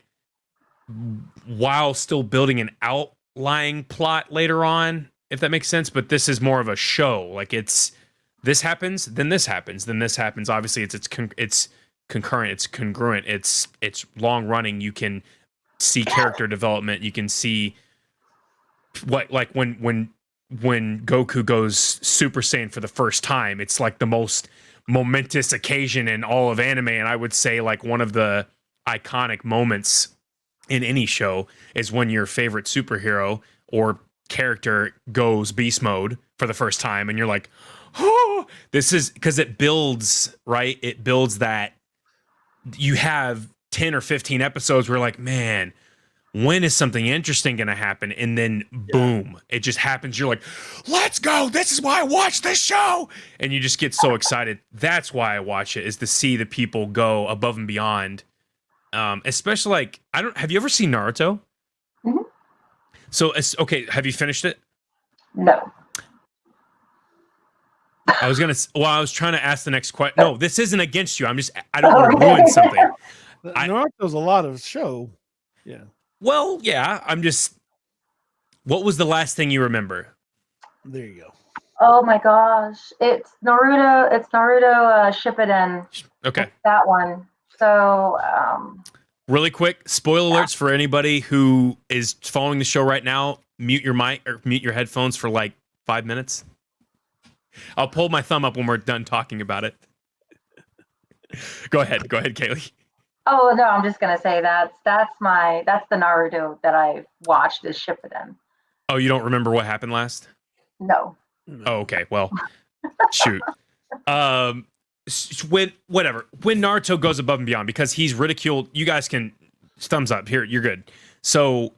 While still building an outlying plot later on, if that makes sense. But this is more of a show. Like it's this happens, then this happens, then this happens. Obviously, it's concurrent, it's congruent, it's long running. You can see character development. You can see what like when Goku goes Super Saiyan for the first time. It's like the most momentous occasion in all of anime, and I would say like one of the iconic moments in any show is when your favorite superhero or character goes beast mode for the first time, and you're like, oh, this is because it builds, right? It builds that you have 10 or 15 episodes where like, man, when is something interesting going to happen? And then Yeah. boom, it just happens. You're like, let's go. This is why I watch this show. And you just get so excited. That's why I watch it, is to see the people go above and beyond. Especially like, have you ever seen Naruto? Mhm. So, okay, have you finished it? No. I was trying to ask the next question. No, this isn't against you. I don't want to ruin something. Naruto's a lot of show. Yeah. Well, yeah, what was the last thing you remember? There you go. Oh my gosh, it's Naruto. It's Naruto Shippuden. Okay. It's that one. So Really quick, spoiler alerts for anybody who is following the show right now. Mute your mic or mute your headphones for like 5 minutes. I'll pull my thumb up when we're done talking about it. Go ahead, Kaylee. oh no, I'm just gonna say that's the Naruto that I watched is Shippuden. Oh, you don't remember what happened last? No. Oh, okay. Well, shoot. When Naruto goes above and beyond, because he's ridiculed, you guys can thumbs up here. You're good. So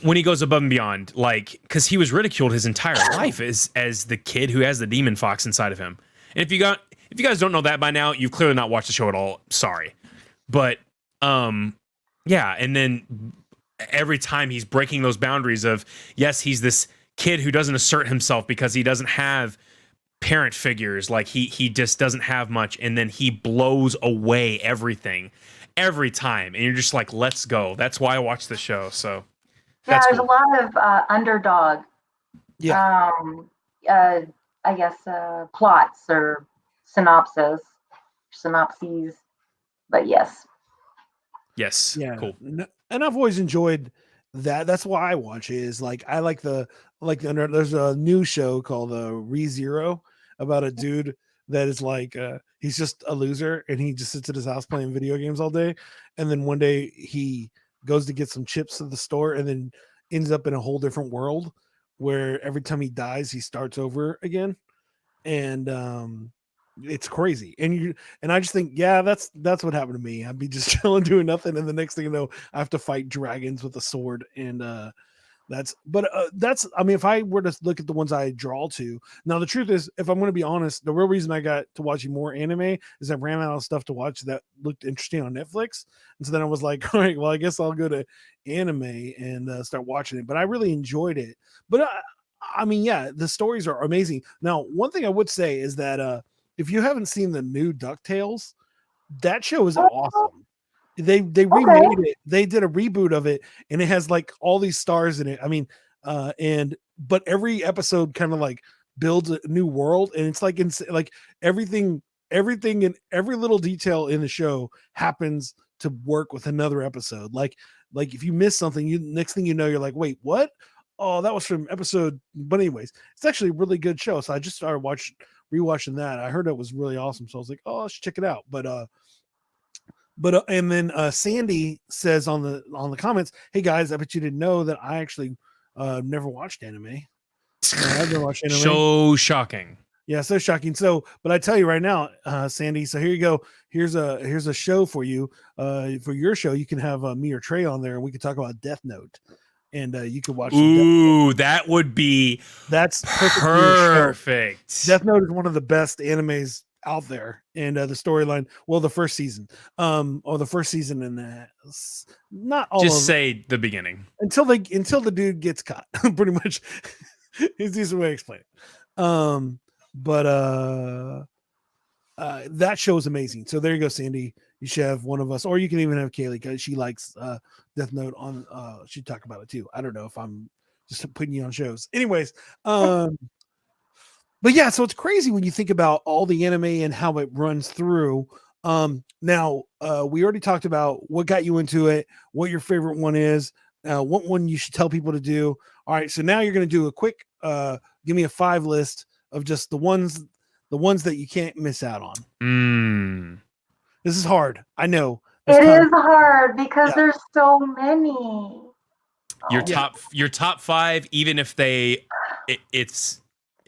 when he goes above and beyond, like, because he was ridiculed his entire life as the kid who has the demon fox inside of him. And if you guys don't know that by now, you've clearly not watched the show at all. Sorry, but yeah. And then every time he's breaking those boundaries of, yes, he's this kid who doesn't assert himself because he doesn't have parent figures, like he just doesn't have much, and then he blows away everything every time, and you're just like, let's go. That's why I watch the show. So Yeah, that's there's cool. a lot of underdog. Yeah. I guess plots or synopses. But yes. Yes, Yeah. cool. And I've always enjoyed that. That's why I watch it. Is like I like the under. There's a new show called ReZero about a dude that is like he's just a loser and he just sits at his house playing video games all day, and then one day he goes to get some chips at the store and then ends up in a whole different world where every time he dies he starts over again, and it's crazy. And I just think, yeah, that's what happened to me. I'd be just chilling doing nothing, and the next thing you know I have to fight dragons with a sword, and I mean, if I were to look at the ones I draw to now, the truth is, if I'm going to be honest, the real reason I got to watching more anime is I ran out of stuff to watch that looked interesting on Netflix. And so then I was like, all right, well, I guess I'll go to anime and start watching it. But I really enjoyed it. But I mean, yeah, the stories are amazing. Now, one thing I would say is that if you haven't seen the new DuckTales, that show is awesome. They remade it. They did a reboot of it, and it has like all these stars in it. I mean, but every episode kind of like builds a new world, and it's like like everything and every little detail in the show happens to work with another episode. Like if you miss something, you next thing you know, you're like, wait, what? Oh, that was from episode. But anyways, it's actually a really good show. So I just started rewatching that. I heard it was really awesome, so I was like, oh, I should check it out. But and then Sandy says on the comments, hey guys, I bet you didn't know that I actually never watched anime. I've never watched anime. So shocking. Yeah, so shocking. So, but I tell you right now, Sandy. So here you go. Here's a show for you. For your show, you can have me or Trey on there, and we can talk about Death Note, and you can watch. Ooh, that would be perfect. Death Note is one of the best animes out there, and the storyline, well, the first season and not all just say the beginning until the dude gets caught. Pretty much is the easy way to explain it. That show is amazing. So there you go, Sandy. You should have one of us, or you can even have Kaylee, because she likes Death Note on she'd talk about it too. I don't know if I'm just putting you on shows. Anyways, but yeah, so it's crazy when you think about all the anime and how it runs through. Now, we already talked about what got you into it, what your favorite one is, what one you should tell people to do. All right, so now you're going to do a quick, give me a 5 list of just the ones that you can't miss out on. This is hard. I know. It is hard because there's so many. Your top 5, even if it's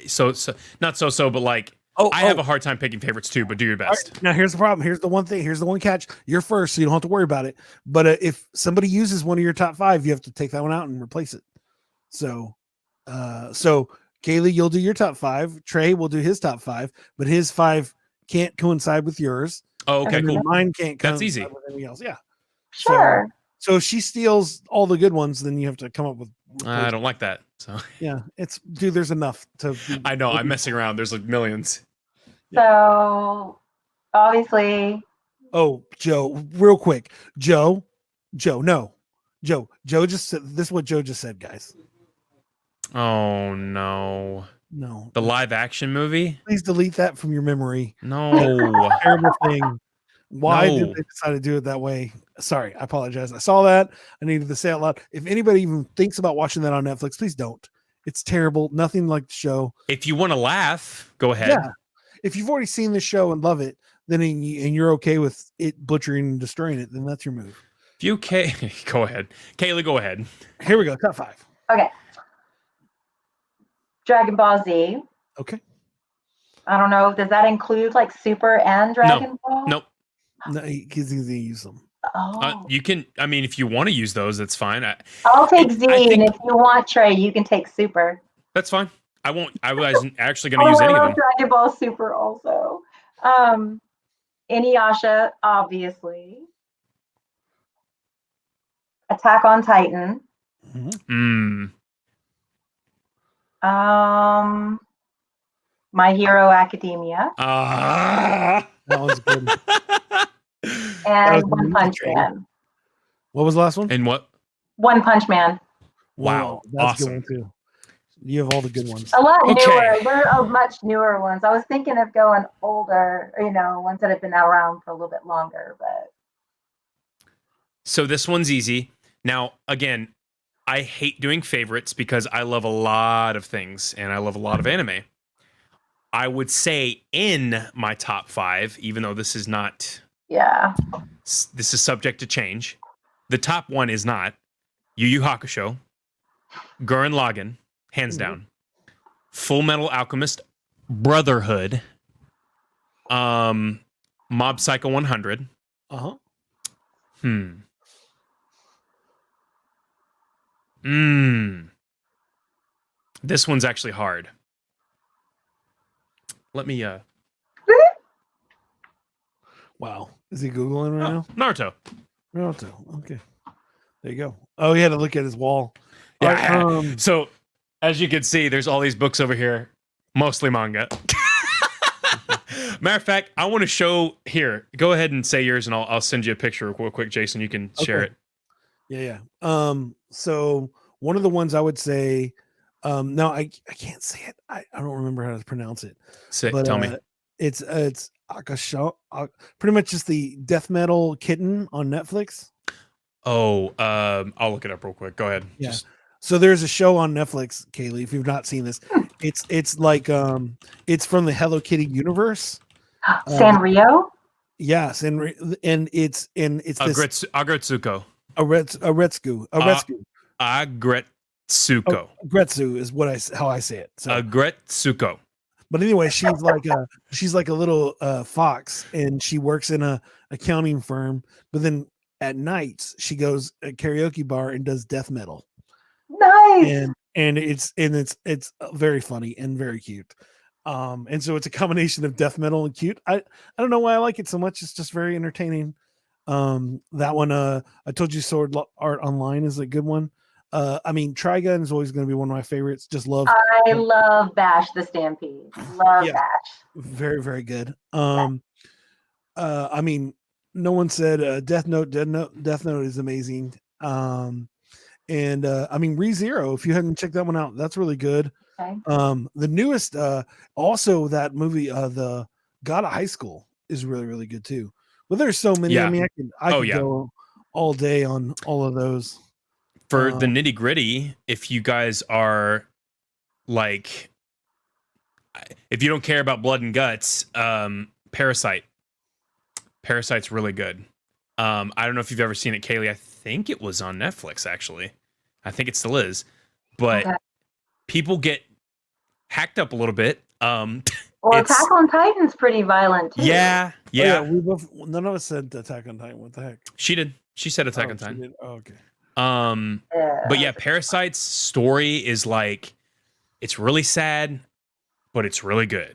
so not so, but like I have a hard time picking favorites too, but do your best. Right, now here's the problem. Here's the one thing. Here's the one catch. You're first, so you don't have to worry about it. But if somebody uses one of your top 5, you have to take that one out and replace it. So Kaylee, you'll do your top 5. Trey will do his top 5, but his 5 can't coincide with yours. Oh, okay, cool. Mine can't. That's easy. With anything else. Yeah. Sure. So if she steals all the good ones, then you have to come up with. I don't like that. So yeah, there's enough to. I know. I'm messing around. There's like millions. So obviously. Oh, Joe, real quick. Joe just said this is what Joe just said, guys. Oh no. The live action movie? Please delete that from your memory. No. Terrible thing. Why did they decide to do it that way? Sorry, I apologize. I saw that. I needed to say it out loud. If anybody even thinks about watching that on Netflix, please don't. It's terrible. Nothing like the show. If you want to laugh, go ahead. Yeah. If you've already seen the show and love it, then and you're okay with it butchering and destroying it, then that's your move. If you go ahead. Kaylee, go ahead. Here we go. Top 5. Okay. Dragon Ball Z. Okay. I don't know. Does that include like Super and Dragon Ball? Nope. No, he's going to use them. Oh. You can. I mean, if you want to use those, that's fine. I'll take Z, and if you want Trey, you can take Super. That's fine. I won't. I wasn't actually going to use any of them. Dragon Ball Super also. Inuyasha, obviously. Attack on Titan. Mm-hmm. My Hero Academia. That was good. And One Punch Man. What was the last one? And what? One Punch Man. Wow. That's awesome. a good one too. You have all the good ones. A lot newer. They're much newer ones. I was thinking of going older, ones that have been around for a little bit longer, but. So this one's easy. Now, again, I hate doing favorites because I love a lot of things and I love a lot of anime. I would say in my top 5, even though this is not. Yeah. This is subject to change. The top one is not Yu Yu Hakusho, Gurren Lagann, hands down. Full Metal Alchemist, Brotherhood, Mob Psycho 100. This one's actually hard. Let me Wow. Is he Googling right now? Naruto. Naruto. Okay. There you go. Oh, he had to look at his wall. Yeah. All right, So as you can see, there's all these books over here, mostly manga. Matter of fact, I want to show here. Go ahead and say yours, and I'll send you a picture real quick, Jason. You can share it. Yeah. So one of the ones I would say, no, I can't say it. I don't remember how to pronounce it. Tell me. It's Akasha, pretty much just the death metal kitten on Netflix. Oh, I'll look it up real quick. Go ahead. Yeah. So there's a show on Netflix, Kaylee. If you've not seen this, it's like it's from the Hello Kitty universe. Sanrio. Yes, and it's this Agretsuko. Agretsuko. Agretsuko. Agretsu is how I say it. So. Agretsuko. But anyway, she's like a little fox, and she works in a accounting firm. But then at nights, she goes a karaoke bar and does death metal. Nice. And it's very funny and very cute. And so it's a combination of death metal and cute. I don't know why I like it so much. It's just very entertaining. That one, I told you Sword Art Online is a good one. I mean, Trigun is always going to be one of my favorites. Just love. I love Bash the Stampede. Love Bash. Very, very good. I mean, no one said Death Note. Death Note is amazing. And I mean, ReZero, if you hadn't checked that one out, that's really good. Okay. The newest, also that movie, the God of High School is really, really good too. But there's so many. Yeah. I mean, I could go all day on all of those. For the nitty gritty, if you guys are like, if you don't care about blood and guts, Parasite's really good. I don't know if you've ever seen it, Kaylee. I think it was on Netflix, actually. I think it still is. But people get hacked up a little bit. Well, Attack on Titan's pretty violent, too. Yeah. None of us said Attack on Titan. What the heck? She did. She said Attack on Titan. Oh, okay. But yeah, Parasite's story is like, it's really sad, but it's really good.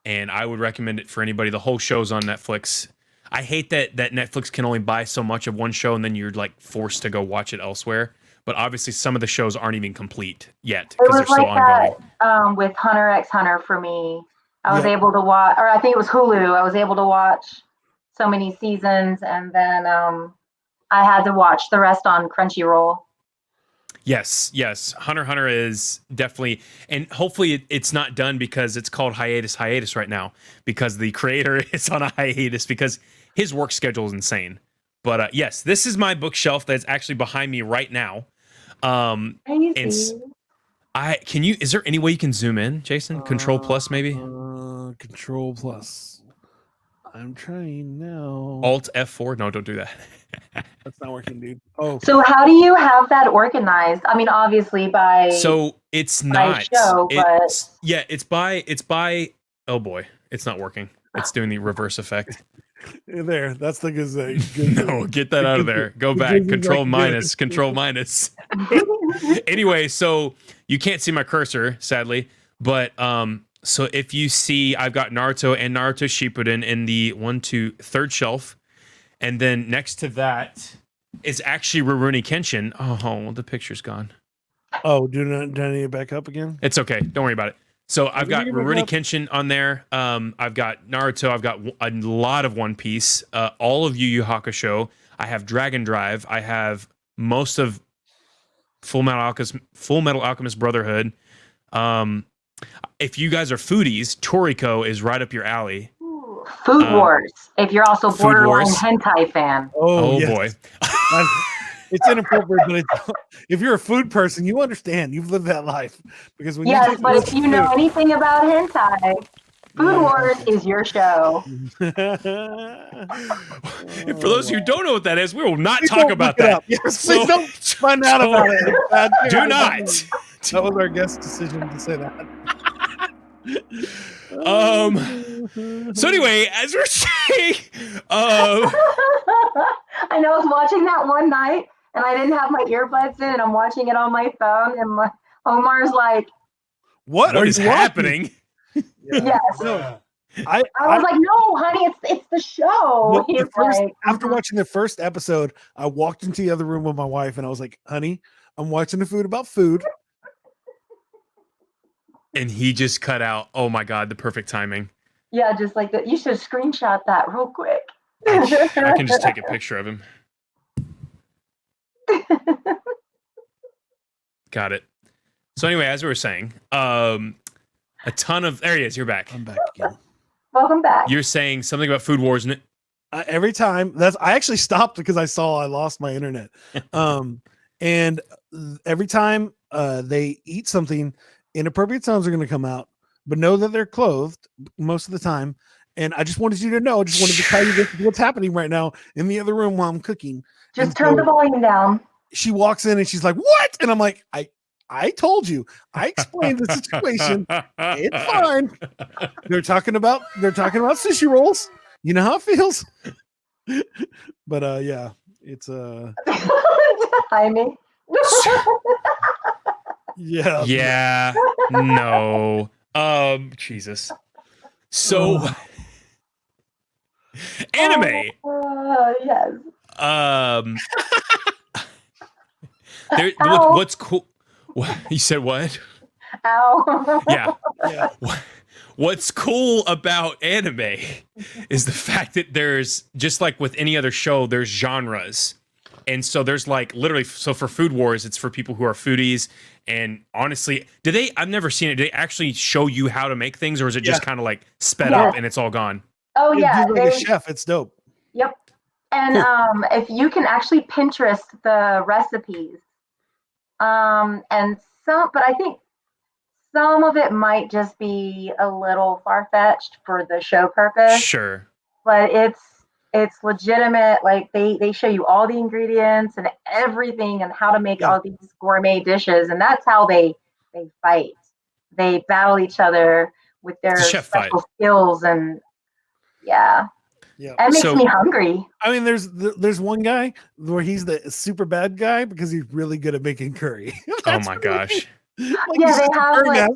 And I would recommend it for anybody. The whole show's on Netflix. I hate that Netflix can only buy so much of one show and then you're like forced to go watch it elsewhere. But obviously some of the shows aren't even complete yet because they're so ongoing. That, with Hunter x Hunter for me. I was able to watch, or I think it was Hulu. I was able to watch so many seasons, and then I had to watch the rest on Crunchyroll. Yes. Hunter x Hunter is definitely, and hopefully it's not done because it's called hiatus right now because the creator is on a hiatus because his work schedule is insane. But yes, this is my bookshelf that's actually behind me right now. Is there any way you can zoom in, Jason? Control plus maybe? Control plus. I'm trying now. Alt F4? No, don't do that. That's not working, dude. Oh. So how do you have that organized? I mean, obviously by it's not show, it's by oh boy, it's not working. It's doing the reverse effect. There, that's the good. No, get that out of there. Go back. Control minus. Anyway, so you can't see my cursor, sadly, but so if you see, I've got Naruto and Naruto Shippuden in the 3rd shelf, and then next to that is actually Rurouni Kenshin. Oh, the picture's gone. Oh, do I need to back up again? It's okay. Don't worry about it. So I've got Rurouni Kenshin on there. I've got Naruto. I've got a lot of One Piece. All of Yu Yu Hakusho. I have Dragon Drive. I have most of Full Metal Alchemist Brotherhood. If you guys are foodies, Toriko is right up your alley. Food Wars. If you're also borderline hentai fan. Oh yes. Boy. It's inappropriate, but if you're a food person, you understand. You've lived that life. Because when but if you know anything about hentai, Food Wars is your show. For those who don't know what that is, we will not talk about that. Yes, please don't find out about it. Do not. That was our guest decision to say that. So anyway, as we're saying, I know I was watching that one night and I didn't have my earbuds in and I'm watching it on my phone and Omar's like, What are is you watching? happening? Yes. No. I was like, no, honey, it's the show. He's like, after watching the first episode, I walked into the other room with my wife and I was like, honey, I'm watching a food about food. And he just cut out. Oh my God, the perfect timing. yeah, just like that. You should screenshot that real quick. I can just take a picture of him. Got it. So anyway, as we were saying, a ton of there he is. You're back. I'm back again. Welcome back. You're saying something about Food Wars, isn't it? Every time I actually stopped because I saw I lost my internet. And every time they eat something, inappropriate sounds are going to come out, but know that they're clothed most of the time. And I just wanted you to know, I just wanted to tell you this is what's happening right now in the other room while I'm cooking. Just turn the volume down. She walks in and she's like, what? And I'm like, I told you, I explained the situation. It's fine. They're talking about sushi rolls. You know how it feels. But yeah, it's timing. yeah. Yeah. No. Jesus. So anime. Yes. There. What's cool? What, you said what? Ow. Yeah. What's cool about anime is the fact that there's, just like with any other show, there's genres. And so there's like literally, so for Food Wars, it's for people who are foodies. And honestly, I've never seen it. Do they actually show you how to make things, or is it just kind of like sped up and it's all gone? Oh yeah. He's like a chef. It's dope. Yep. And if you can actually Pinterest the recipes, and but I think some of it might just be a little far-fetched for the show purpose. Sure. But it's legitimate. Like they show you all the ingredients and everything and how to make all these gourmet dishes, and that's how they fight. They battle each other with their special skills, and yeah. That makes me hungry. I mean, there's one guy where he's the super bad guy because he's really good at making curry. Oh my gosh. Like, yeah, they have like,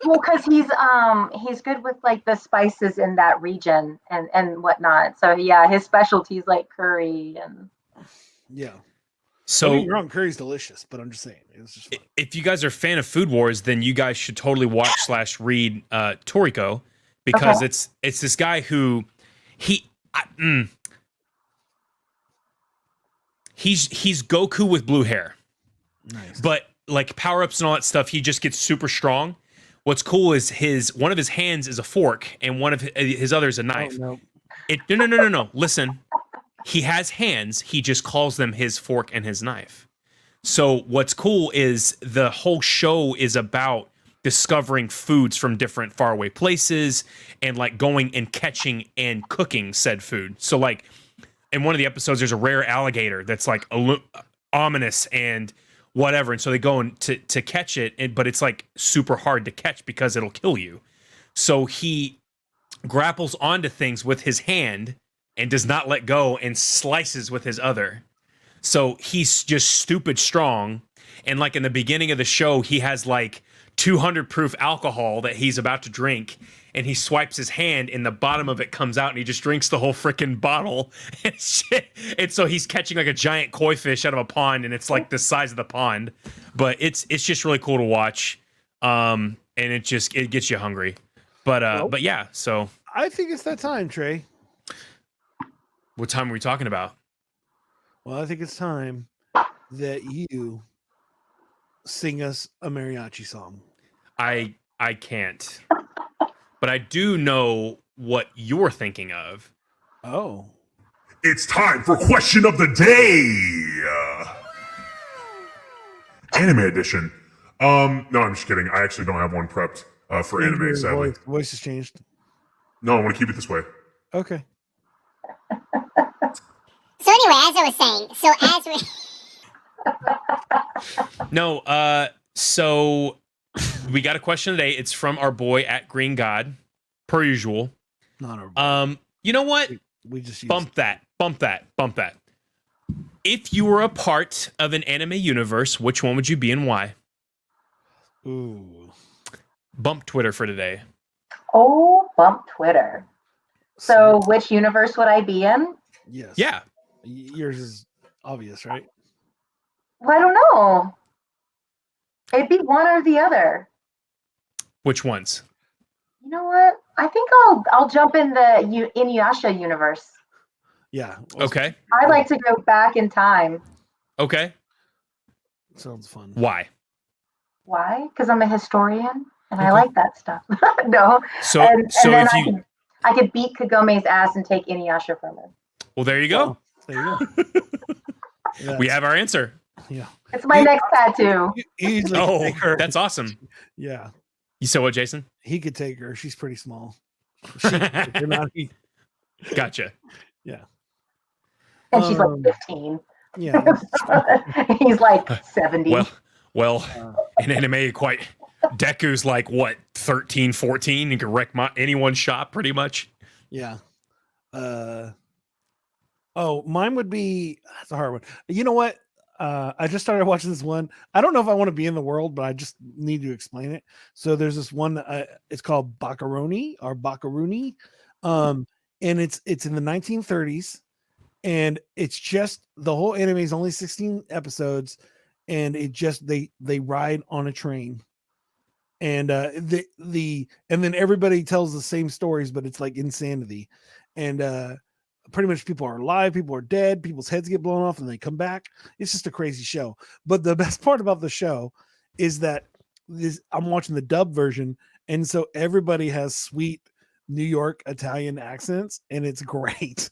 well, because he's good with like the spices in that region and whatnot. So yeah, his specialty is like curry and So don't get me wrong, curry's delicious, but I'm just saying it's just fun. If you guys are a fan of Food Wars, then you guys should totally watch / read Toriko, because it's this guy who he's Goku with blue hair. Nice. But like power-ups and all that stuff, he just gets super strong. What's cool is one of his hands is a fork and one of his other is a knife. Oh, no. No. Listen, he has hands. He just calls them his fork and his knife. So what's cool is the whole show is about discovering foods from different faraway places and like going and catching and cooking said food. So like in one of the episodes, there's a rare alligator that's like ominous and whatever. And so they go to catch it, but it's like super hard to catch because it'll kill you. So he grapples onto things with his hand and does not let go and slices with his other. So he's just stupid strong. And like in the beginning of the show, he has like 200 proof alcohol that he's about to drink, and he swipes his hand and the bottom of it comes out and he just drinks the whole freaking bottle and shit. And so he's catching like a giant koi fish out of a pond, and it's like the size of the pond, but it's just really cool to watch. And it gets you hungry, but yeah, so I think it's that time, Trey. What time are we talking about? Well, I think it's time that you sing us a mariachi song. I can't. But I do know what you're thinking of. Oh. It's time for Question of the Day. Anime edition. No, I'm just kidding. I actually don't have one prepped for anime, sadly. Voice has changed. No, I want to keep it this way. Okay. So anyway, as I was saying, No, so we got a question today. It's from our boy at Green God, per usual. Not our boy. You know what? We just bump that. If you were a part of an anime universe, which one would you be and why? Ooh. Bump Twitter for today. Oh, bump Twitter. So which universe would I be in? Yes. Yeah. Yours is obvious, right? Well, I don't know. It'd be one or the other. Which ones? You know what? I think I'll jump in the Inuyasha universe. Yeah. Okay. I like to go back in time. Okay. Sounds fun. Why? Why? Because I'm a historian and I like that stuff. No. So And so then if you I could beat Kagome's ass and take Inuyasha from him. well, there you go. There you go. We have our answer. Yeah. It's my next tattoo. He easily could Oh, take her. that's awesome. Yeah. You said what, Jason? He could take her. She's pretty small. She could take her, not he. Gotcha. Yeah. And she's like 15. Yeah. He's like 70. Well, in anime, quite Deku's like what 13, 14. You can wreck anyone's shop pretty much. Yeah. Oh, mine would be that's a hard one. You know what? I just started watching this one. I don't know if I want to be in the world, but I just need to explain it. So there's this one. It's called Bakaroni or Bakaruni, and it's in the 1930s, and it's just the whole anime is only 16 episodes, and it just they ride on a train, and and then everybody tells the same stories, but it's like insanity, and pretty much people are alive, people are dead, people's heads get blown off and they come back. It's just a crazy show. But the best part about the show is that I'm watching the dub version, and so everybody has sweet New York Italian accents, and it's great.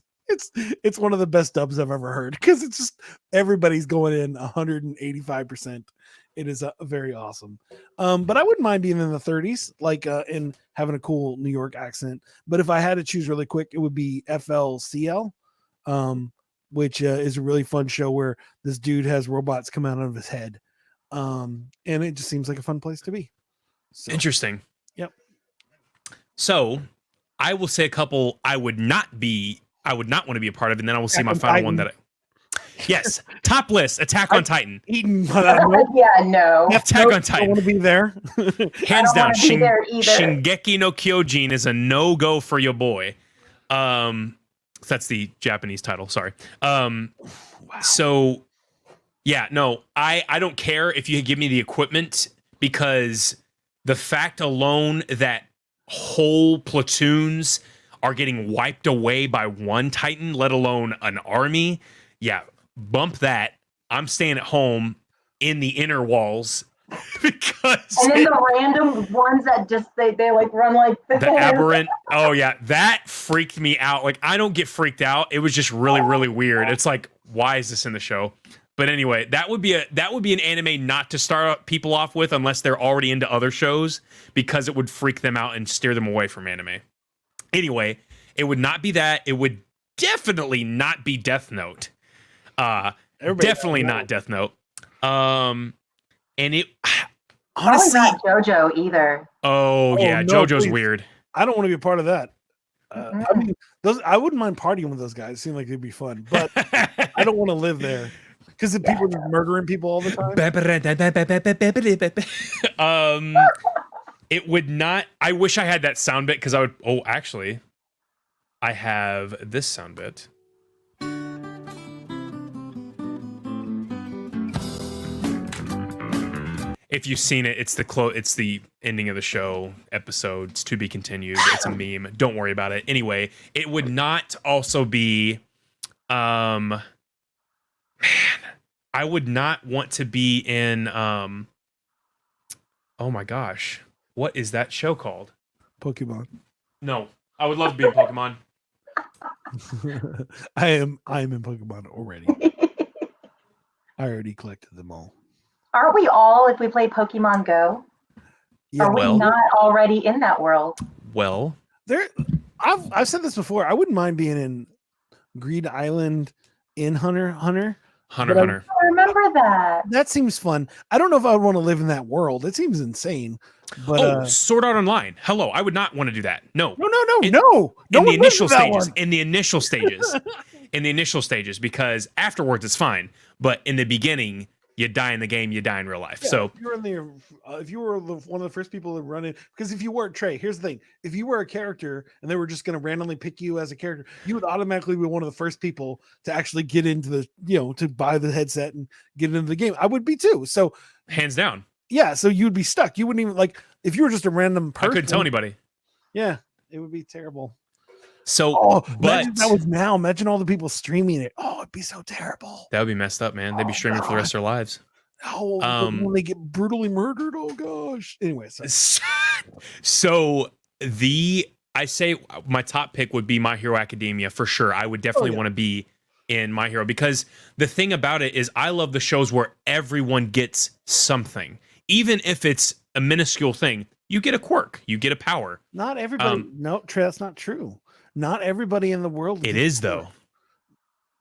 It's one of the best dubs I've ever heard because it's just everybody's going in 185%. It is very awesome. But I wouldn't mind being in the 30s, like and having a cool New York accent. But if I had to choose really quick, it would be FLCL, which is a really fun show where this dude has robots come out of his head. And it just seems like a fun place to be. So, Interesting. Yep. So I will say a couple I would not want to be a part of, and then I will say my final Titan. one that yes, top list, Attack on Titan. Eaten, Yeah, no. Attack on I Titan. want to be there. Hands I don't down, wanna be there either. Shingeki no Kyojin is a no-go for your boy. That's the Japanese title, sorry. So yeah, no, I don't care if you give me the equipment, because the fact alone that whole platoons are getting wiped away by one Titan, let alone an army, yeah, bump that. I'm staying at home in the inner walls because And then the random ones that just they like run like this. the aberrant. Oh yeah, that freaked me out. Like, I don't get freaked out. It was just really, really weird. It's like, why is this in the show? But anyway, that would be an anime not to start people off with unless they're already into other shows, because it would freak them out and steer them away from anime. Anyway, it would not be that. It would definitely not be Death Note. Definitely not Death Note. And it honestly, not JoJo either. oh yeah, no, JoJo's please. weird. I don't want to be a part of that. I mean, I wouldn't mind partying with those guys. It seemed like it'd be fun, but I don't want to live there because the people are just murdering people all the time. It would not. I wish I had that sound bit, because I would. Oh, actually, I have this sound bit. If you've seen it, it's the ending of the show, episodes to be continued. It's a meme. Don't worry about it. Anyway, it would not also be, man, I would not want to be in, oh my gosh, what is that show called? Pokemon. No, I would love to be in Pokemon. I am in Pokemon already. I already collected them all. Aren't we all if we play Pokemon Go? Yeah, Are we not already in that world? Well, I've said this before. I wouldn't mind being in Greed Island in Hunter x Hunter. Hunter. I remember that. That seems fun. I don't know if I would want to live in that world. It seems insane. But Sword Art Online. Hello, I would not want to do that. No. No. In the initial stages. In the initial stages. Because afterwards it's fine. But in the beginning, You die in the game, you die in real life. Yeah, So if you were one of the first people to run it, because if you were Trey, here's the thing: if you were a character and they were just going to randomly pick you as a character, you would automatically be one of the first people to actually get into the, to buy the headset and get into the game. I would be too. So hands down, yeah. So you'd be stuck. You wouldn't even like if you were just a random person. I couldn't tell anybody. Yeah, it would be terrible. So, imagine that was now. Imagine all the people streaming it. Oh, it'd be so terrible. That would be messed up, man. They'd be streaming for the rest of their lives. Oh, when they get brutally murdered. Oh gosh. Anyway, so I say my top pick would be My Hero Academia for sure. I would definitely want to be in My Hero because the thing about it is I love the shows where everyone gets something, even if it's a minuscule thing. You get a quirk, you get a power. Not everybody. No, Trey, that's not true. Not everybody in the world. It is though.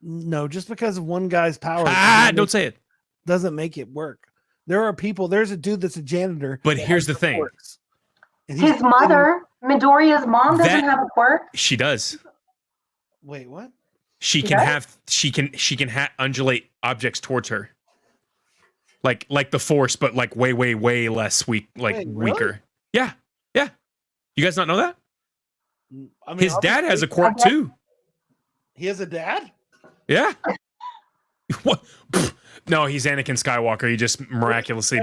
No, just because of one guy's power. Don't say it. Doesn't make it work. There are people. There's a dude that's a janitor. But here's the thing. His mother, Midoriya's mom, doesn't have a quirk. She does. Wait, what? She can undulate objects towards her. Like the Force, but like way less weak, weaker. Yeah. You guys not know that? I mean, his dad has a quirk too. He has a dad? Yeah. What? No, he's Anakin Skywalker. He just miraculously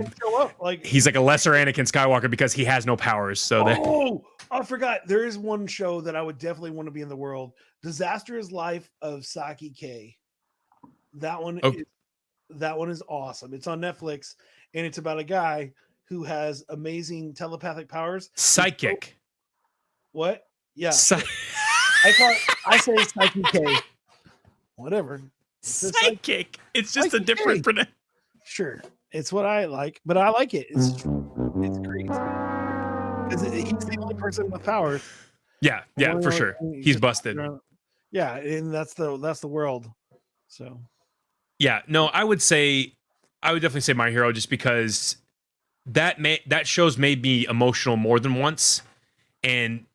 he's like a lesser Anakin Skywalker because he has no powers. So I forgot. There is one show that I would definitely want to be in the world. Disastrous Life of Saki K. That one is awesome. It's on Netflix and it's about a guy who has amazing telepathic powers. Psychic. What? Yeah. I say Psyche K. Whatever. Psychic. It's just a different pronunciation. Sure. It's what I like, but I like it. It's great. Because he's the only person with powers. Yeah, for sure. He's busted. Yeah, and that's the world. So yeah, no, I would definitely say My Hero just because that show's made me emotional more than once. And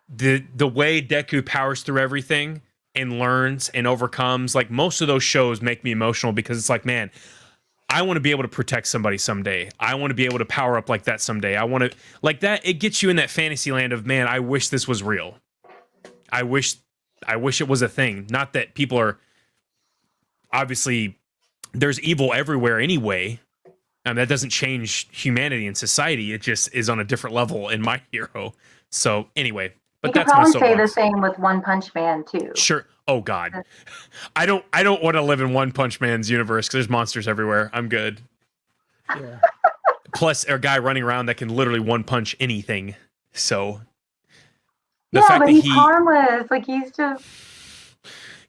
the way Deku powers through everything and learns and overcomes, like most of those shows make me emotional because it's like, man, I want to be able to protect somebody someday. I want to be able to power up like that someday. I want to like that. It gets you in that fantasy land of, man, I wish this was real. I wish it was a thing. Not that people are obviously there's evil everywhere anyway. And that doesn't change humanity and society. It just is on a different level in My Hero. So anyway, but that's my soapbox. You could probably say the same with One Punch Man too. Sure. Oh God, I don't want to live in One Punch Man's universe because there's monsters everywhere. I'm good. Yeah. Plus, a guy running around that can literally one punch anything. So the fact but he's harmless. Like he's just.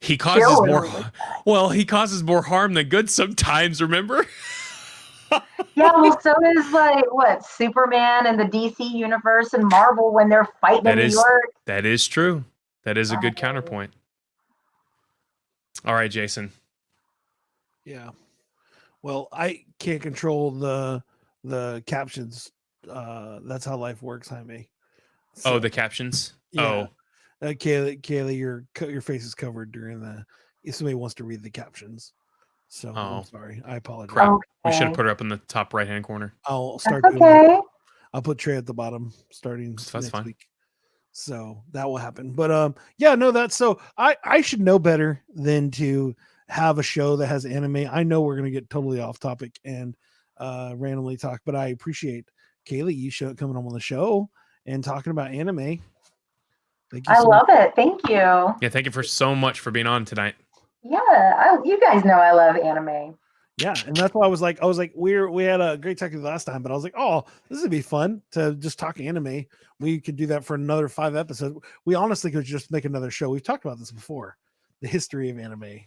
He causes more. Well, he causes more harm than good sometimes. Remember. Yeah, well, so is Superman and the DC universe and Marvel when they're fighting in New York. That is true. That is a good counterpoint. All right, Jason. Yeah. Well, I can't control the captions. That's how life works, Jaime. So, the captions. Yeah. Kaylee, your face is covered during if somebody wants to read the captions. So I'm sorry. I apologize. Crap. Okay. We should have put her up in the top right-hand corner. I'll start. Okay. I'll put Trey at the bottom starting next fine. week. So that will happen. But that's so I should know better than to have a show that has anime. I know we're gonna get totally off topic and randomly talk, but I appreciate Kaylee coming on the show and talking about anime. I love it. Thank you. Yeah, thank you so much for being on tonight. Yeah, you guys know I love anime. Yeah, and that's why I was like, we had a great time last time, but I was like, oh, this would be fun to just talk anime. We could do that for another 5 episodes. We honestly could just make another show. We've talked about this before, the history of anime.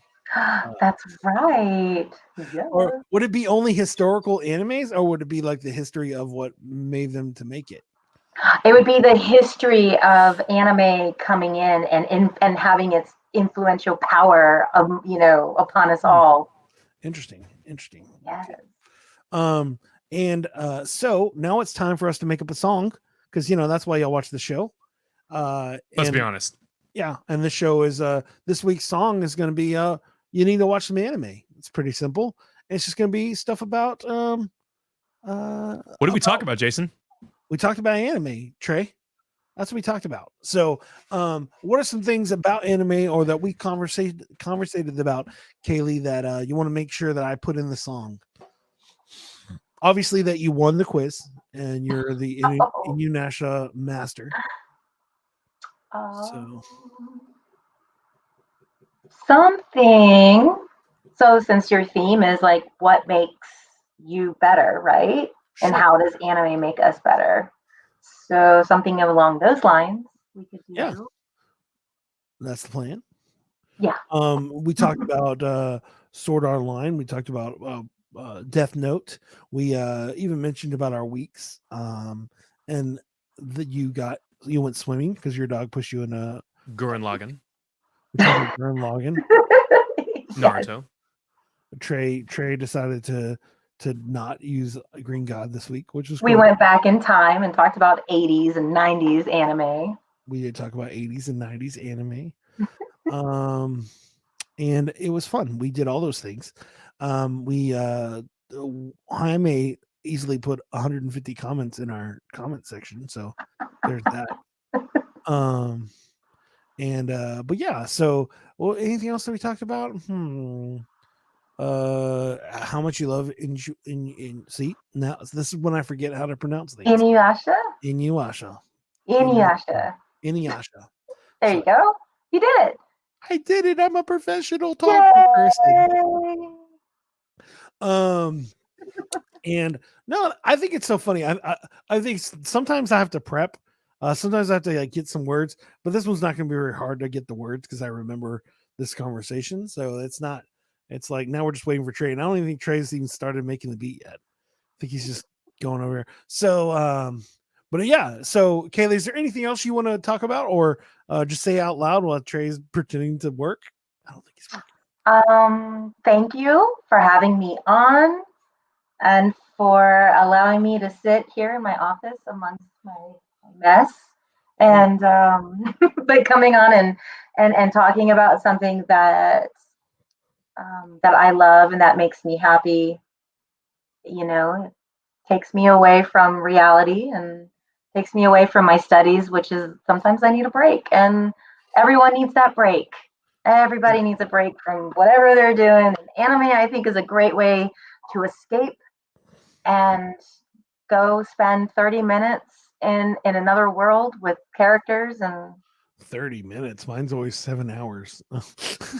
That's right. Yeah. Or would it be only historical animes, or would it be like the history of what made them to make it? It would be the history of anime coming in and having its influential power of upon us all. Interesting. Yes. So now it's time for us to make up a song because that's why y'all watch the show. Let's be honest. Yeah, and the show is this week's song is going to be you need to watch some anime. It's pretty simple, It's just going to be stuff about What did we talk about, Jason? we talked about anime, Trey. That's what we talked about. So, what are some things about anime or that we conversated about, Kaylee, that you want to make sure that I put in the song? Obviously, that you won the quiz and you're the Inuyasha master. So, something. So, since your theme is like what makes you better, right? And how does anime make us better? So, something along those lines we could do. Yeah. That's the plan. Yeah. We talked about Sword Art Online. We talked about Death Note. We even mentioned about our weeks. And that you went swimming because your dog pushed you in a Gurren Lagann. Gurren Lagann. Naruto. Trey decided to not use Green God this week, which was we cool. went back in time and talked about 80s and 90s anime. We did talk about 80s and 90s anime. And it was fun. We did all those things. Jaime easily put 150 comments in our comment section, so there's that. But yeah, so anything else that we talked about? How much you love in see, now this is when I forget how to pronounce things. Inuyasha. There you go. You did it. I did it. I'm a professional talking person. And no, I think it's so funny. I think sometimes I have to prep. Sometimes I have to get some words, but this one's not going to be very hard to get the words because I remember this conversation. So it's not. It's like now we're just waiting for Trey, and I don't even think Trey's even started making the beat yet. I think he's just going over here. So, but yeah. So, Kaylee, is there anything else you want to talk about, or just say out loud while Trey's pretending to work? I don't think he's working. Thank you for having me on and for allowing me to sit here in my office amongst my mess and but coming on and talking about something that I love and that makes me happy. It takes me away from reality and takes me away from my studies, which is sometimes I need a break, and everyone needs that break. Everybody needs a break from whatever they're doing. Anime, I think, is a great way to escape and go spend 30 minutes in another world with characters. And 30 minutes. Mine's always 7 hours.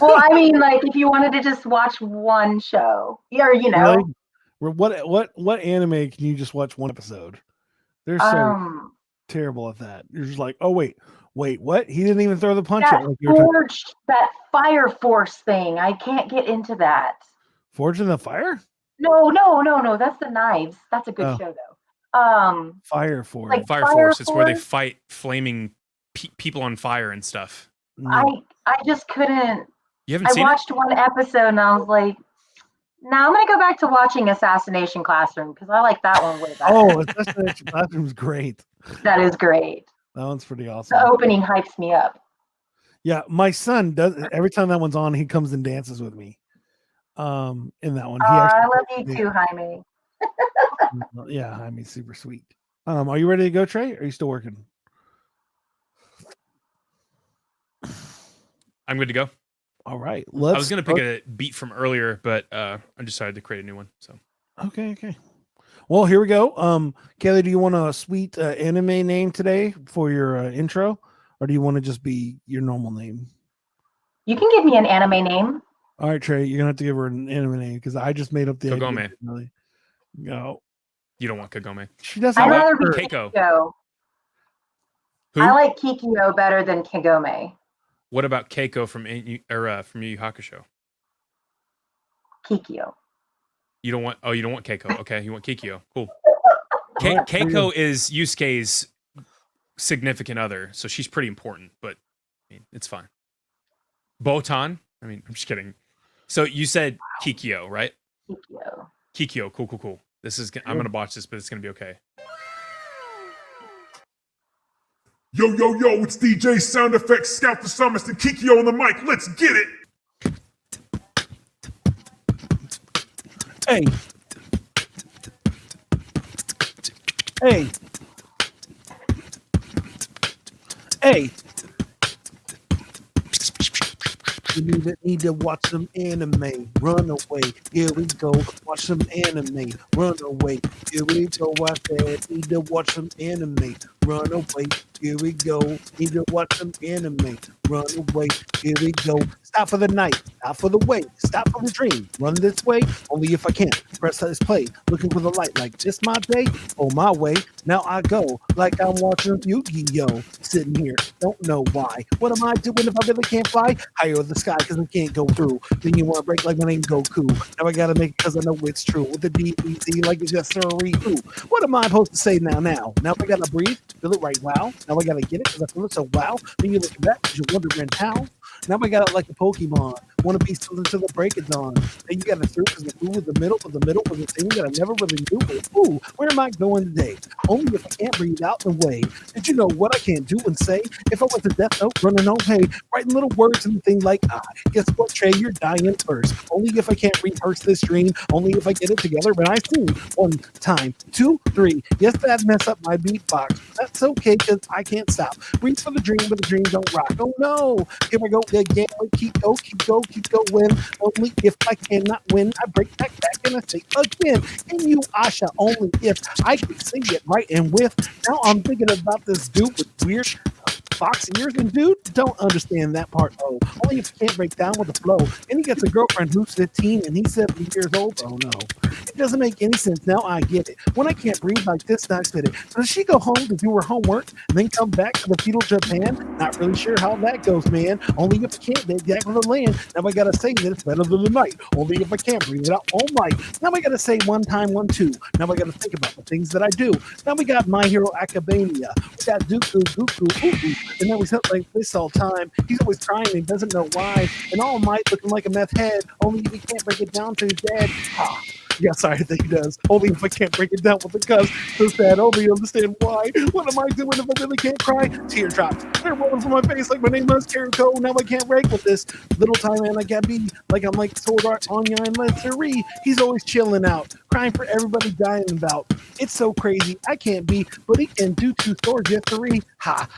Well, I mean, like if you wanted to just watch one show, or Really? What anime can you just watch one episode? They're so terrible at that. You're just like, oh wait, what? He didn't even throw the punch that at like that Fire Force thing. I can't get into that. Forge in the Fire? No. That's the knives. That's a good show though. Fire Force. Like Fire Force. It's where they fight flaming people on fire and stuff. No. I just couldn't. You haven't seen it? I watched one episode and I was like, now I'm going to go back to watching Assassination Classroom because I like that one way better. Oh, Assassination Classroom's great. That is great. That one's pretty awesome. The opening hypes me up. Yeah, my son does. Every time that one's on, he comes and dances with me. In that one, I love you too, Jaime. Yeah, Jaime's super sweet. Are you ready to go, Trey? Or are you still working? I'm good to go. All right. I was going to pick a beat from earlier, but I decided to create a new one. So okay. Well, here we go. Kaylee, do you want a sweet anime name today for your intro, or do you want to just be your normal name? You can give me an anime name. All right, Trey, you're gonna have to give her an anime name because I just made up the Kagome. idea. Really. No, you don't want Kagome. She doesn't. I'd rather be Keiko. Who? I like Kikyo better than Kagome. What about Keiko from Yu Yu Hakusho? Kikyo. You don't want Keiko. Okay, you want Kikyo. Cool. Keiko is Yusuke's significant other, so she's pretty important, but I mean, it's fine. Botan? I mean, I'm just kidding. So you said Kikyo, right? Kikyo. Cool. I'm gonna botch this, but it's gonna be okay. Yo, it's DJ Sound Effects Scout the Psalmist and Kikyo on the mic. Let's get it. Hey. Hey. Hey. You need to watch some anime. Run away. Here we go. Watch some anime. Run away. Here we go. I said, need to watch some anime. Run away. Here we go. Need to watch some anime. Run away. Here we go. Stop for the night. Stop for the way. Stop for the dream. Run this way. Only if I can. Press this play. Looking for the light. Like this my day. Oh, my way. Now I go. Like I'm watching Yu-Gi-Oh. Sitting here. Don't know why. What am I doing if I really can't fly? Higher the sky because I can't go through. Then you want to break like my name Goku. Now I gotta make it because I know it's true. With the D-E-Z like it's just sorry. What am I supposed to say now? Now I gotta breathe. Feel it right. Wow. Now I gotta get it because I feel it so wow. Then you look back because you're wondering how. Now I got it like a Pokemon. Want to be something to the break of dawn. Then you got it through because the ooh was the middle was a thing that I never really knew. But ooh, where am I going today? Only if I can't breathe out the way. Did you know what I can't do and say? If I was a death note running on hay, writing little words and things like guess what, Trey, you're dying first. Only if I can't rehearse this dream. Only if I get it together when I sing. 1 time, 2, 3. Yes, that mess up my beatbox. That's okay because I can't stop. Reach for the dream, but the dream don't rock. Oh no, here I go again. Keep going. Only if I cannot win, I break back and I say again. And you, Asha, only if I can sing it right and with. Now I'm thinking about this dude with weird fox ears, and dude don't understand that part. Oh, only if you can't break down with the flow. And he gets a girlfriend who's 15 and he's 70 years old. Oh no, it doesn't make any sense. Now I get it. When I can't breathe like this, I fit it. Does she go home to do her homework and then come back to the feudal Japan? Not really sure how that goes, man. Only if I can't get back to the land. Now I gotta say that it's better than the night. Only if I can't breathe it out all night. Now I gotta say 1 time, 1, 2. Now I gotta think about the things that I do. Now we got My Hero Academia. We got Dooku, Ooh. And then we sit like this all time. He's always trying and doesn't know why. And All Might looking like a meth head. Only if he can't break it down to his dad. Yeah, sorry, I think he does. Only if I can't break it down with the cuz. So sad, only understand why. What am I doing if I really can't cry? Teardrops. They're rolling from my face like my name is Kiriko. Now I can't break with this little time and I can't be like I'm like Sword Art, Anya, and Lettery. He's always chilling out, crying for everybody dying about. It's so crazy, I can't be, but he can do 2 swords, yet 3. Ha.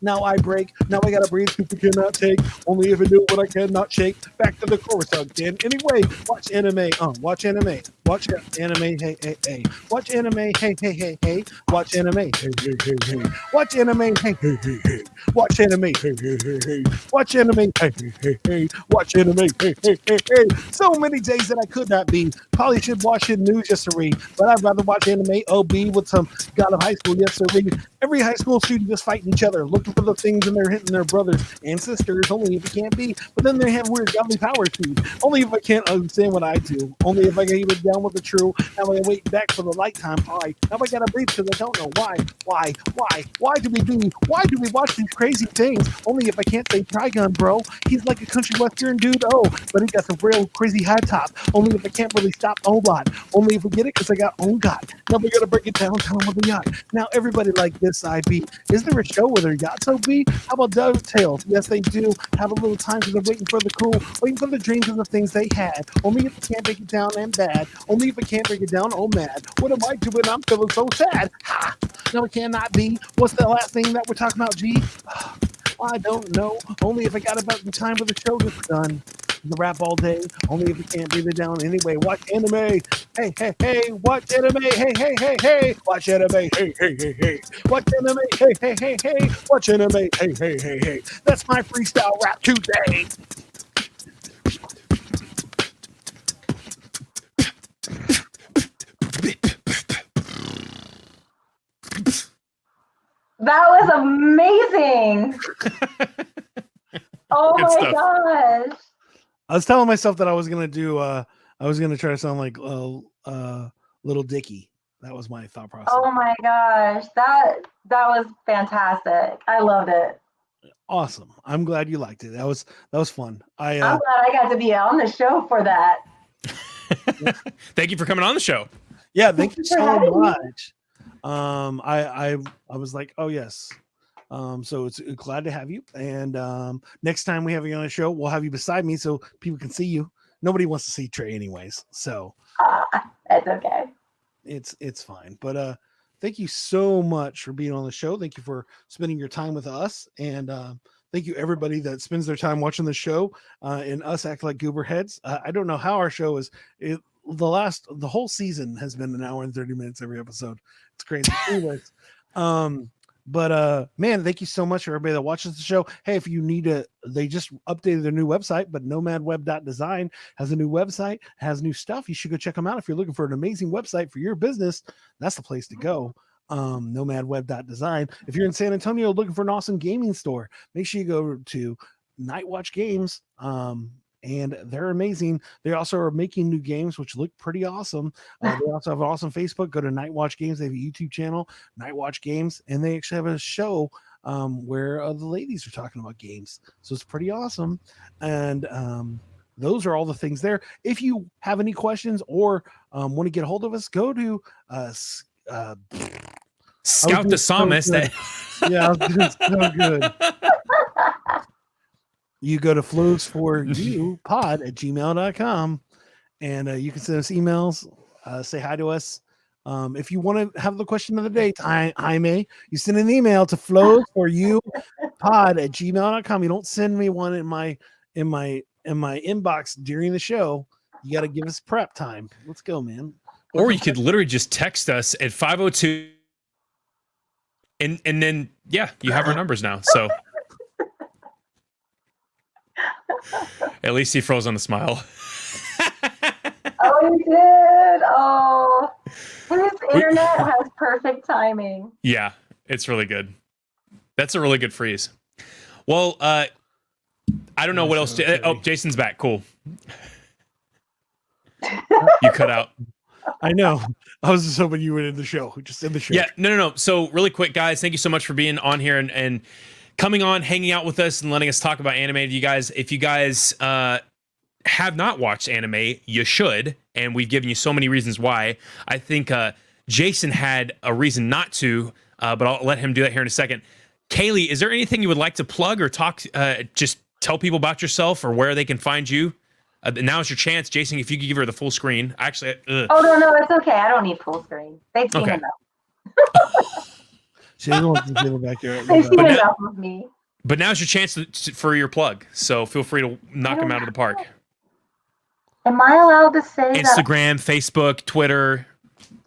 Now I break. Now I gotta breathe. People cannot take. Only if I do what I cannot shake. Back to the chorus again. Anyway, watch anime. Watch anime. Watch anime. Hey. Watch anime. Hey. Watch anime. Hey. Watch anime. Hey. Watch anime. Hey. Watch anime. Hey. Watch anime. Hey. So many days that I could not be. Probably should watch it news just to read, but I'd rather watch anime OB with some God of High School yes to read. Every high school student just fighting each other, looking for the things, and they're hitting their brothers and sisters. Only if it can't be, but then they have weird godly powers too. Only if I can't understand what I do. Only if I can keep it down with the true. Now I wait back for the lifetime. All right, now I gotta breathe because I don't know why. Why do we do? Why do we watch these crazy things? Only if I can't say Trigun, bro. He's like a country western dude. Oh, but he got some real crazy high top. Only if I can't really stop a lot. Only if we get it because I got own God. Now we gotta break it down. Tell him with the yacht. Now everybody like this IB. Is there a show where their yachts OB? How about DuckTales? Yes, they do. Have a little time because they're waiting for the cool, waiting for the dreams and the things they had. Only if I can't break it down, I'm bad. Only if I can't break it down, oh mad. What am I doing? I'm feeling so sad. Ha! No, it cannot be. What's the last thing that we're talking about, G? I don't know. Only if I got about the time with the show gets done. The rap all day. Only if you can't breathe it down anyway. Watch anime. Hey. Watch anime. Hey. Watch anime. Hey. Watch anime. Hey. Watch anime. Hey. That's my freestyle rap today. That was amazing. Oh Good my stuff. gosh. I was telling myself that I was gonna do. I was gonna try to sound like Little Dicky. That was my thought process. Oh my gosh. That was fantastic. I loved it. Awesome. I'm glad you liked it. That was fun. I'm glad I got to be on the show for that. Thank you for coming on the show. Yeah, thank you for so having me. much. I was like, oh yes. So it's glad to have you. And next time we have you on a show, we'll have you beside me so people can see you. nobody wants to see Trey anyways. So That's okay. it's fine. But thank you so much for being on the show. Thank you for spending your time with us, and thank you everybody that spends their time watching the show and us act like goober heads. I don't know how our show is. The whole season has been an hour and 30 minutes every episode. It's crazy. Anyways, but man, thank you so much for everybody that watches the show. Hey, if you need they just updated their new website, but nomadweb.design has a new website, has new stuff. You should go check them out. If you're looking for an amazing website for your business, that's the place to go. Nomadweb.design. If you're in San Antonio looking for an awesome gaming store, make sure you go to Nightwatch Games. And they're amazing. They also are making new games, which look pretty awesome. They also have an awesome Facebook. Go to Nightwatch Games. They have a YouTube channel, Nightwatch Games, and they actually have a show where the ladies are talking about games. So it's pretty awesome. And those are all the things there. If you have any questions or want to get a hold of us, go to Scoutda Psalmist. Yeah, I was doing so good. You go to flowsforyou.pod@gmail.com, and you can send us emails, say hi to us. If you want to have the question of the day, Jaime, you send an email to flowsforyou.pod@gmail.com. You don't send me one in my inbox during the show. You got to give us prep time. Let's go, man. Or you could literally just text us at 502, and then you have our numbers now. So at least he froze on the smile. Oh, he did. Oh, his internet has perfect timing. Yeah, it's really good. That's a really good freeze. Well, I don't know what else. Jason's back. Cool. You cut out. I know. I was just hoping you would end the show. Just end the show. Yeah, no. So really quick, guys, thank you so much for being on here and coming on, hanging out with us and letting us talk about anime. If you guys have not watched anime, you should. And we've given you so many reasons why. I think Jason had a reason not to, but I'll let him do that here in a second. Kaylee, is there anything you would like to plug or talk, just tell people about yourself or where they can find you? Now's your chance, Jason, if you could give her the full screen. Actually, Oh, no, it's okay. I don't need full screen. They've seen enough. She doesn't want to give it back there. They've seen enough of me. But now's your chance for your plug. So feel free to knock him out of the park. Am I allowed to say Instagram, Facebook, Twitter.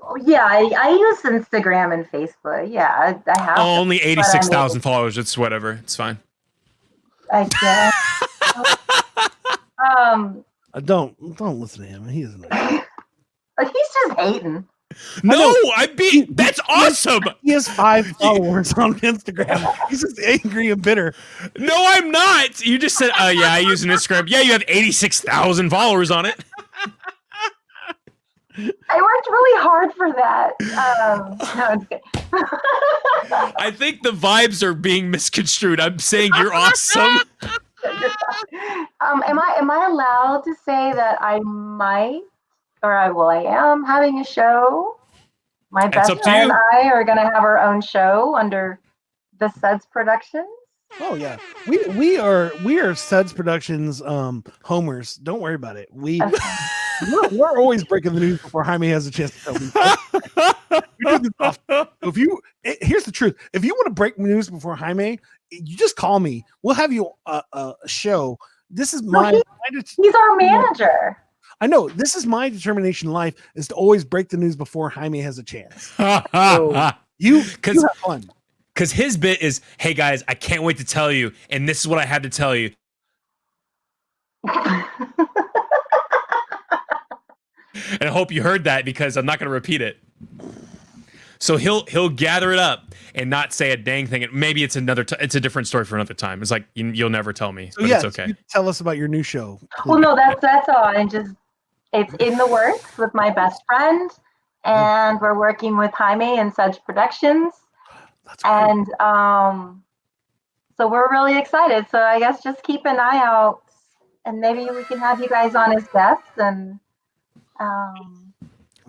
Oh, yeah, I use Instagram and Facebook. Yeah, I have. Only 86,000 followers. It's whatever. It's fine. I guess. Don't listen to him. He isn't. He's just hating. No, that's awesome. He has 5 followers on Instagram. He's just angry and bitter. No, I'm not. You just said, yeah, I use an Instagram. Yeah, you have 86,000 followers on it. I worked really hard for that. No, I'm kidding. I think the vibes are being misconstrued. I'm saying you're awesome. Am I allowed to say that I might, or I am having a show? My best friend and I are going to have our own show under the Suds Productions. Oh yeah, we are Suds Productions homers. Don't worry about it. We're always breaking the news before Jaime has a chance to tell people. Here's the truth: if you want to break news before Jaime, you just call me. We'll have you a show. This is he's our manager. I know. This is my determination in life is to always break the news before Jaime has a chance. So you have fun. Because his bit is, hey guys, I can't wait to tell you, and this is what I had to tell you. And I hope you heard that because I'm not going to repeat it. So he'll gather it up and not say a dang thing. Maybe it's it's a different story for another time. It's like you'll never tell me, but it's okay. Tell us about your new show. Well, no, that's all. And it's in the works with my best friend, and we're working with Jaime and Suds Productions. That's great. And so we're really excited. So I guess just keep an eye out, and maybe we can have you guys on as guests. And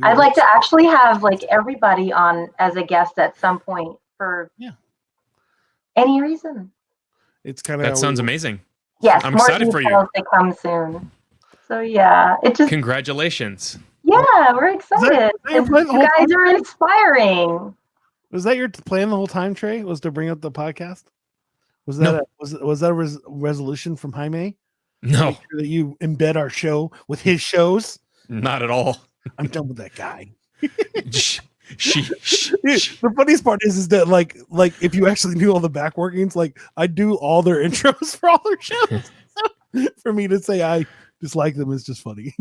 I'd like to actually have like everybody on as a guest at some point for any reason. It's kind of that sounds amazing. Yes, I'm more excited for you. To come soon. So yeah, it just Congratulations. yeah, we're excited. your plan the You whole guys time? are inspiring. Was that your plan the whole time, Trey? Was to bring up the podcast? Was No. that was that a resolution from Jaime? No, Make sure that you embed our show with his shows. not at all. I'm done with that guy. The funniest part is that like if you actually knew all the back workings, like I do all their intros for all their shows. So for me to say I dislike them is just funny.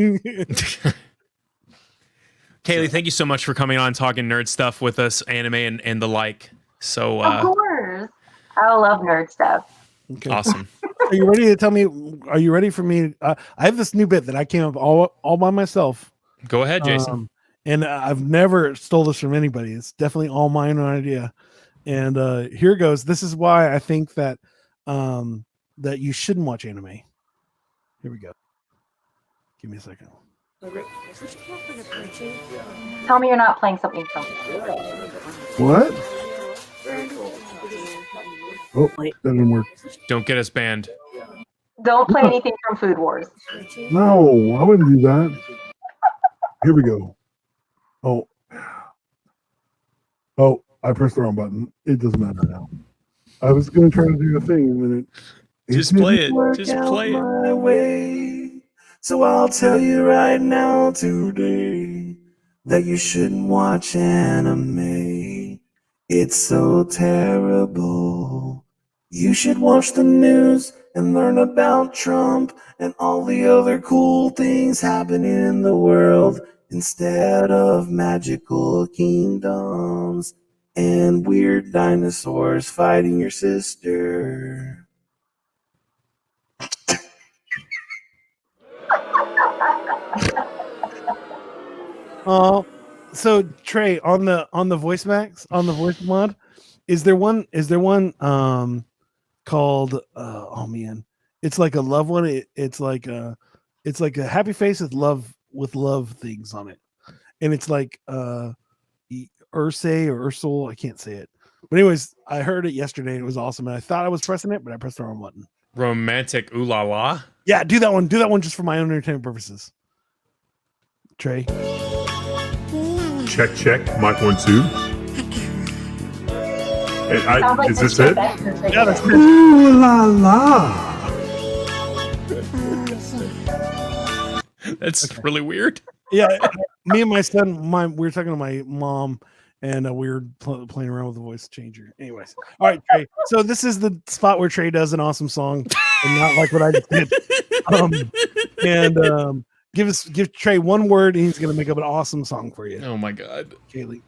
Kaylee, thank you so much for coming on talking nerd stuff with us, anime and the like. So Of course, I love nerd stuff. Okay. awesome. Are you ready to tell me? Are you ready for me? I have this new bit that I came up all by myself. Go ahead, Jason. And I've never stole this from anybody. It's definitely all my own idea. And here goes. This is why I think that that you shouldn't watch anime. Here we go. Give me a second. Tell me you're not playing something from. What? Oh, that didn't work. Don't get us banned. Don't play anything from Food Wars. No, I wouldn't do that. Here we go. Oh, I pressed the wrong button. It doesn't matter now. I was going to try to do a thing, and Just play it. Just play it. My way. So I'll tell you right now today that you shouldn't watch anime. It's so terrible. You should watch the news and learn about Trump and all the other cool things happening in the world instead of magical kingdoms and weird dinosaurs fighting your sister. Oh, so Trey, on the voice voice mod, is there one called oh man, it's like a love one. It's like a happy face with love things on it, and it's like Ursay or Ursel, I can't say it, but anyways, I heard it yesterday and it was awesome, and I thought I was pressing it, but I pressed the wrong button. Romantic ooh la la. Yeah, do that one just for my own entertainment purposes. Trey. Check. Mic 1 2. Hey, Sounds like is the this shit it? that can take Yeah, that's it. good. Ooh la la. That's really weird. Yeah, me and my son, we were talking to my mom, and we were playing around with the voice changer. Anyways, all right, Trey. So this is the spot where Trey does an awesome song, and not like what I just did. Give Trey one word, and he's gonna make up an awesome song for you. Oh my god. Kaylee,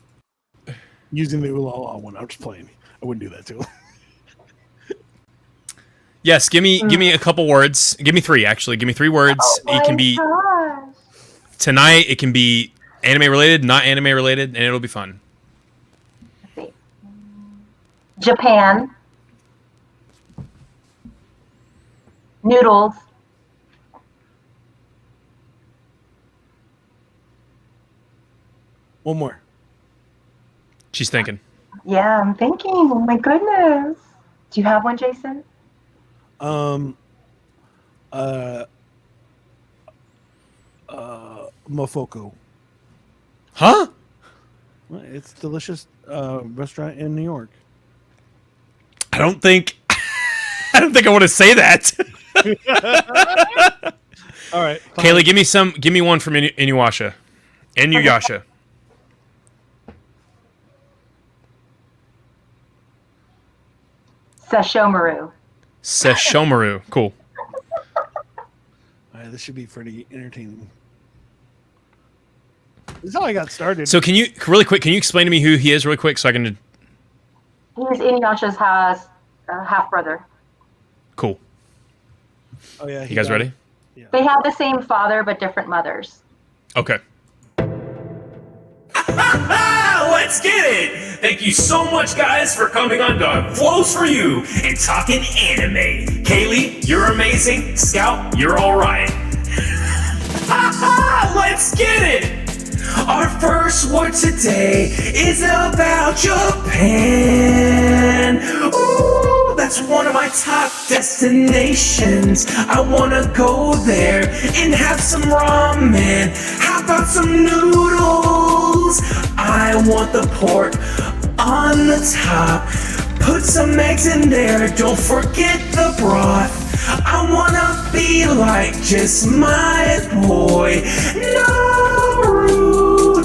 using the ooh la la one. I'm just playing. I wouldn't do that to him. Yes, give me a couple words. Give me three actually. Give me 3 words. Oh It can be my gosh. tonight. It can be anime related, not anime related, and it'll be fun. Let's see. Japan. Noodles. One more. She's thinking. Yeah, I'm thinking. Oh my goodness. Do you have one, Jason? Mofoko. Huh? Well, it's a delicious restaurant in New York. I don't think I want to say that. All right, fine. Kaylee, give me one from Inuyasha. Inuyasha. Sesshomaru. Sesshomaru. Cool. All right, this should be pretty entertaining. This is how I got started. So can you explain to me who he is really quick so I can He's Inuyasha's half brother. Cool. Oh yeah, You guys ready? Yeah. They have the same father but different mothers. Okay. Let's get it! Thank you so much, guys, for coming on to Flows for You and talking anime. Kaylee, you're amazing. Scout, you're alright. Let's get it! Our first word today is about Japan. Ooh, that's That's one of my top destinations. I wanna go there and have some ramen. How about some noodles? I want the pork on the top. Put some eggs in there, don't forget the broth. I wanna be like just my boy Naruto.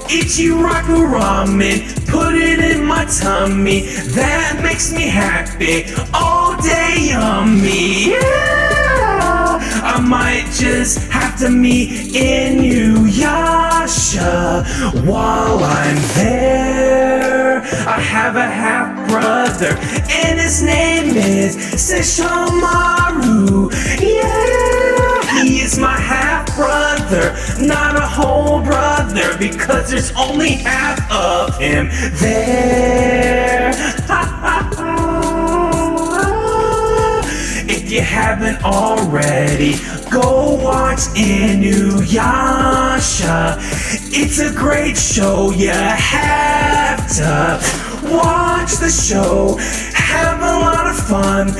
Ichiraku ramen, put it in my tummy. That makes me happy, all day yummy. Yeah, I might just have to meet Inuyasha while I'm there. I have a half brother, and his name is Sesshomaru. Yeah, he is my half brother, not a whole brother, because there's only half of him there. If you haven't already, go watch Inuyasha. It's a great show, you have to watch the show. Have a lot of fun,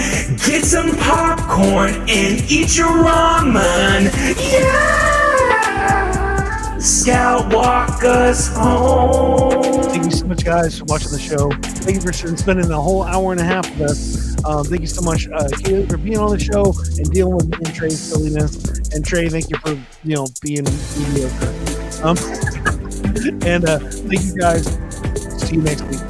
get some popcorn and eat your ramen. Yeah! Scout, walk us home. Thank you so much, guys, for watching the show. Thank you for spending a whole hour and a half with us. Thank you so much, Kaylee, for being on the show and dealing with me and Trey's silliness. And Trey, thank you for being mediocre. And thank you guys. See you next week.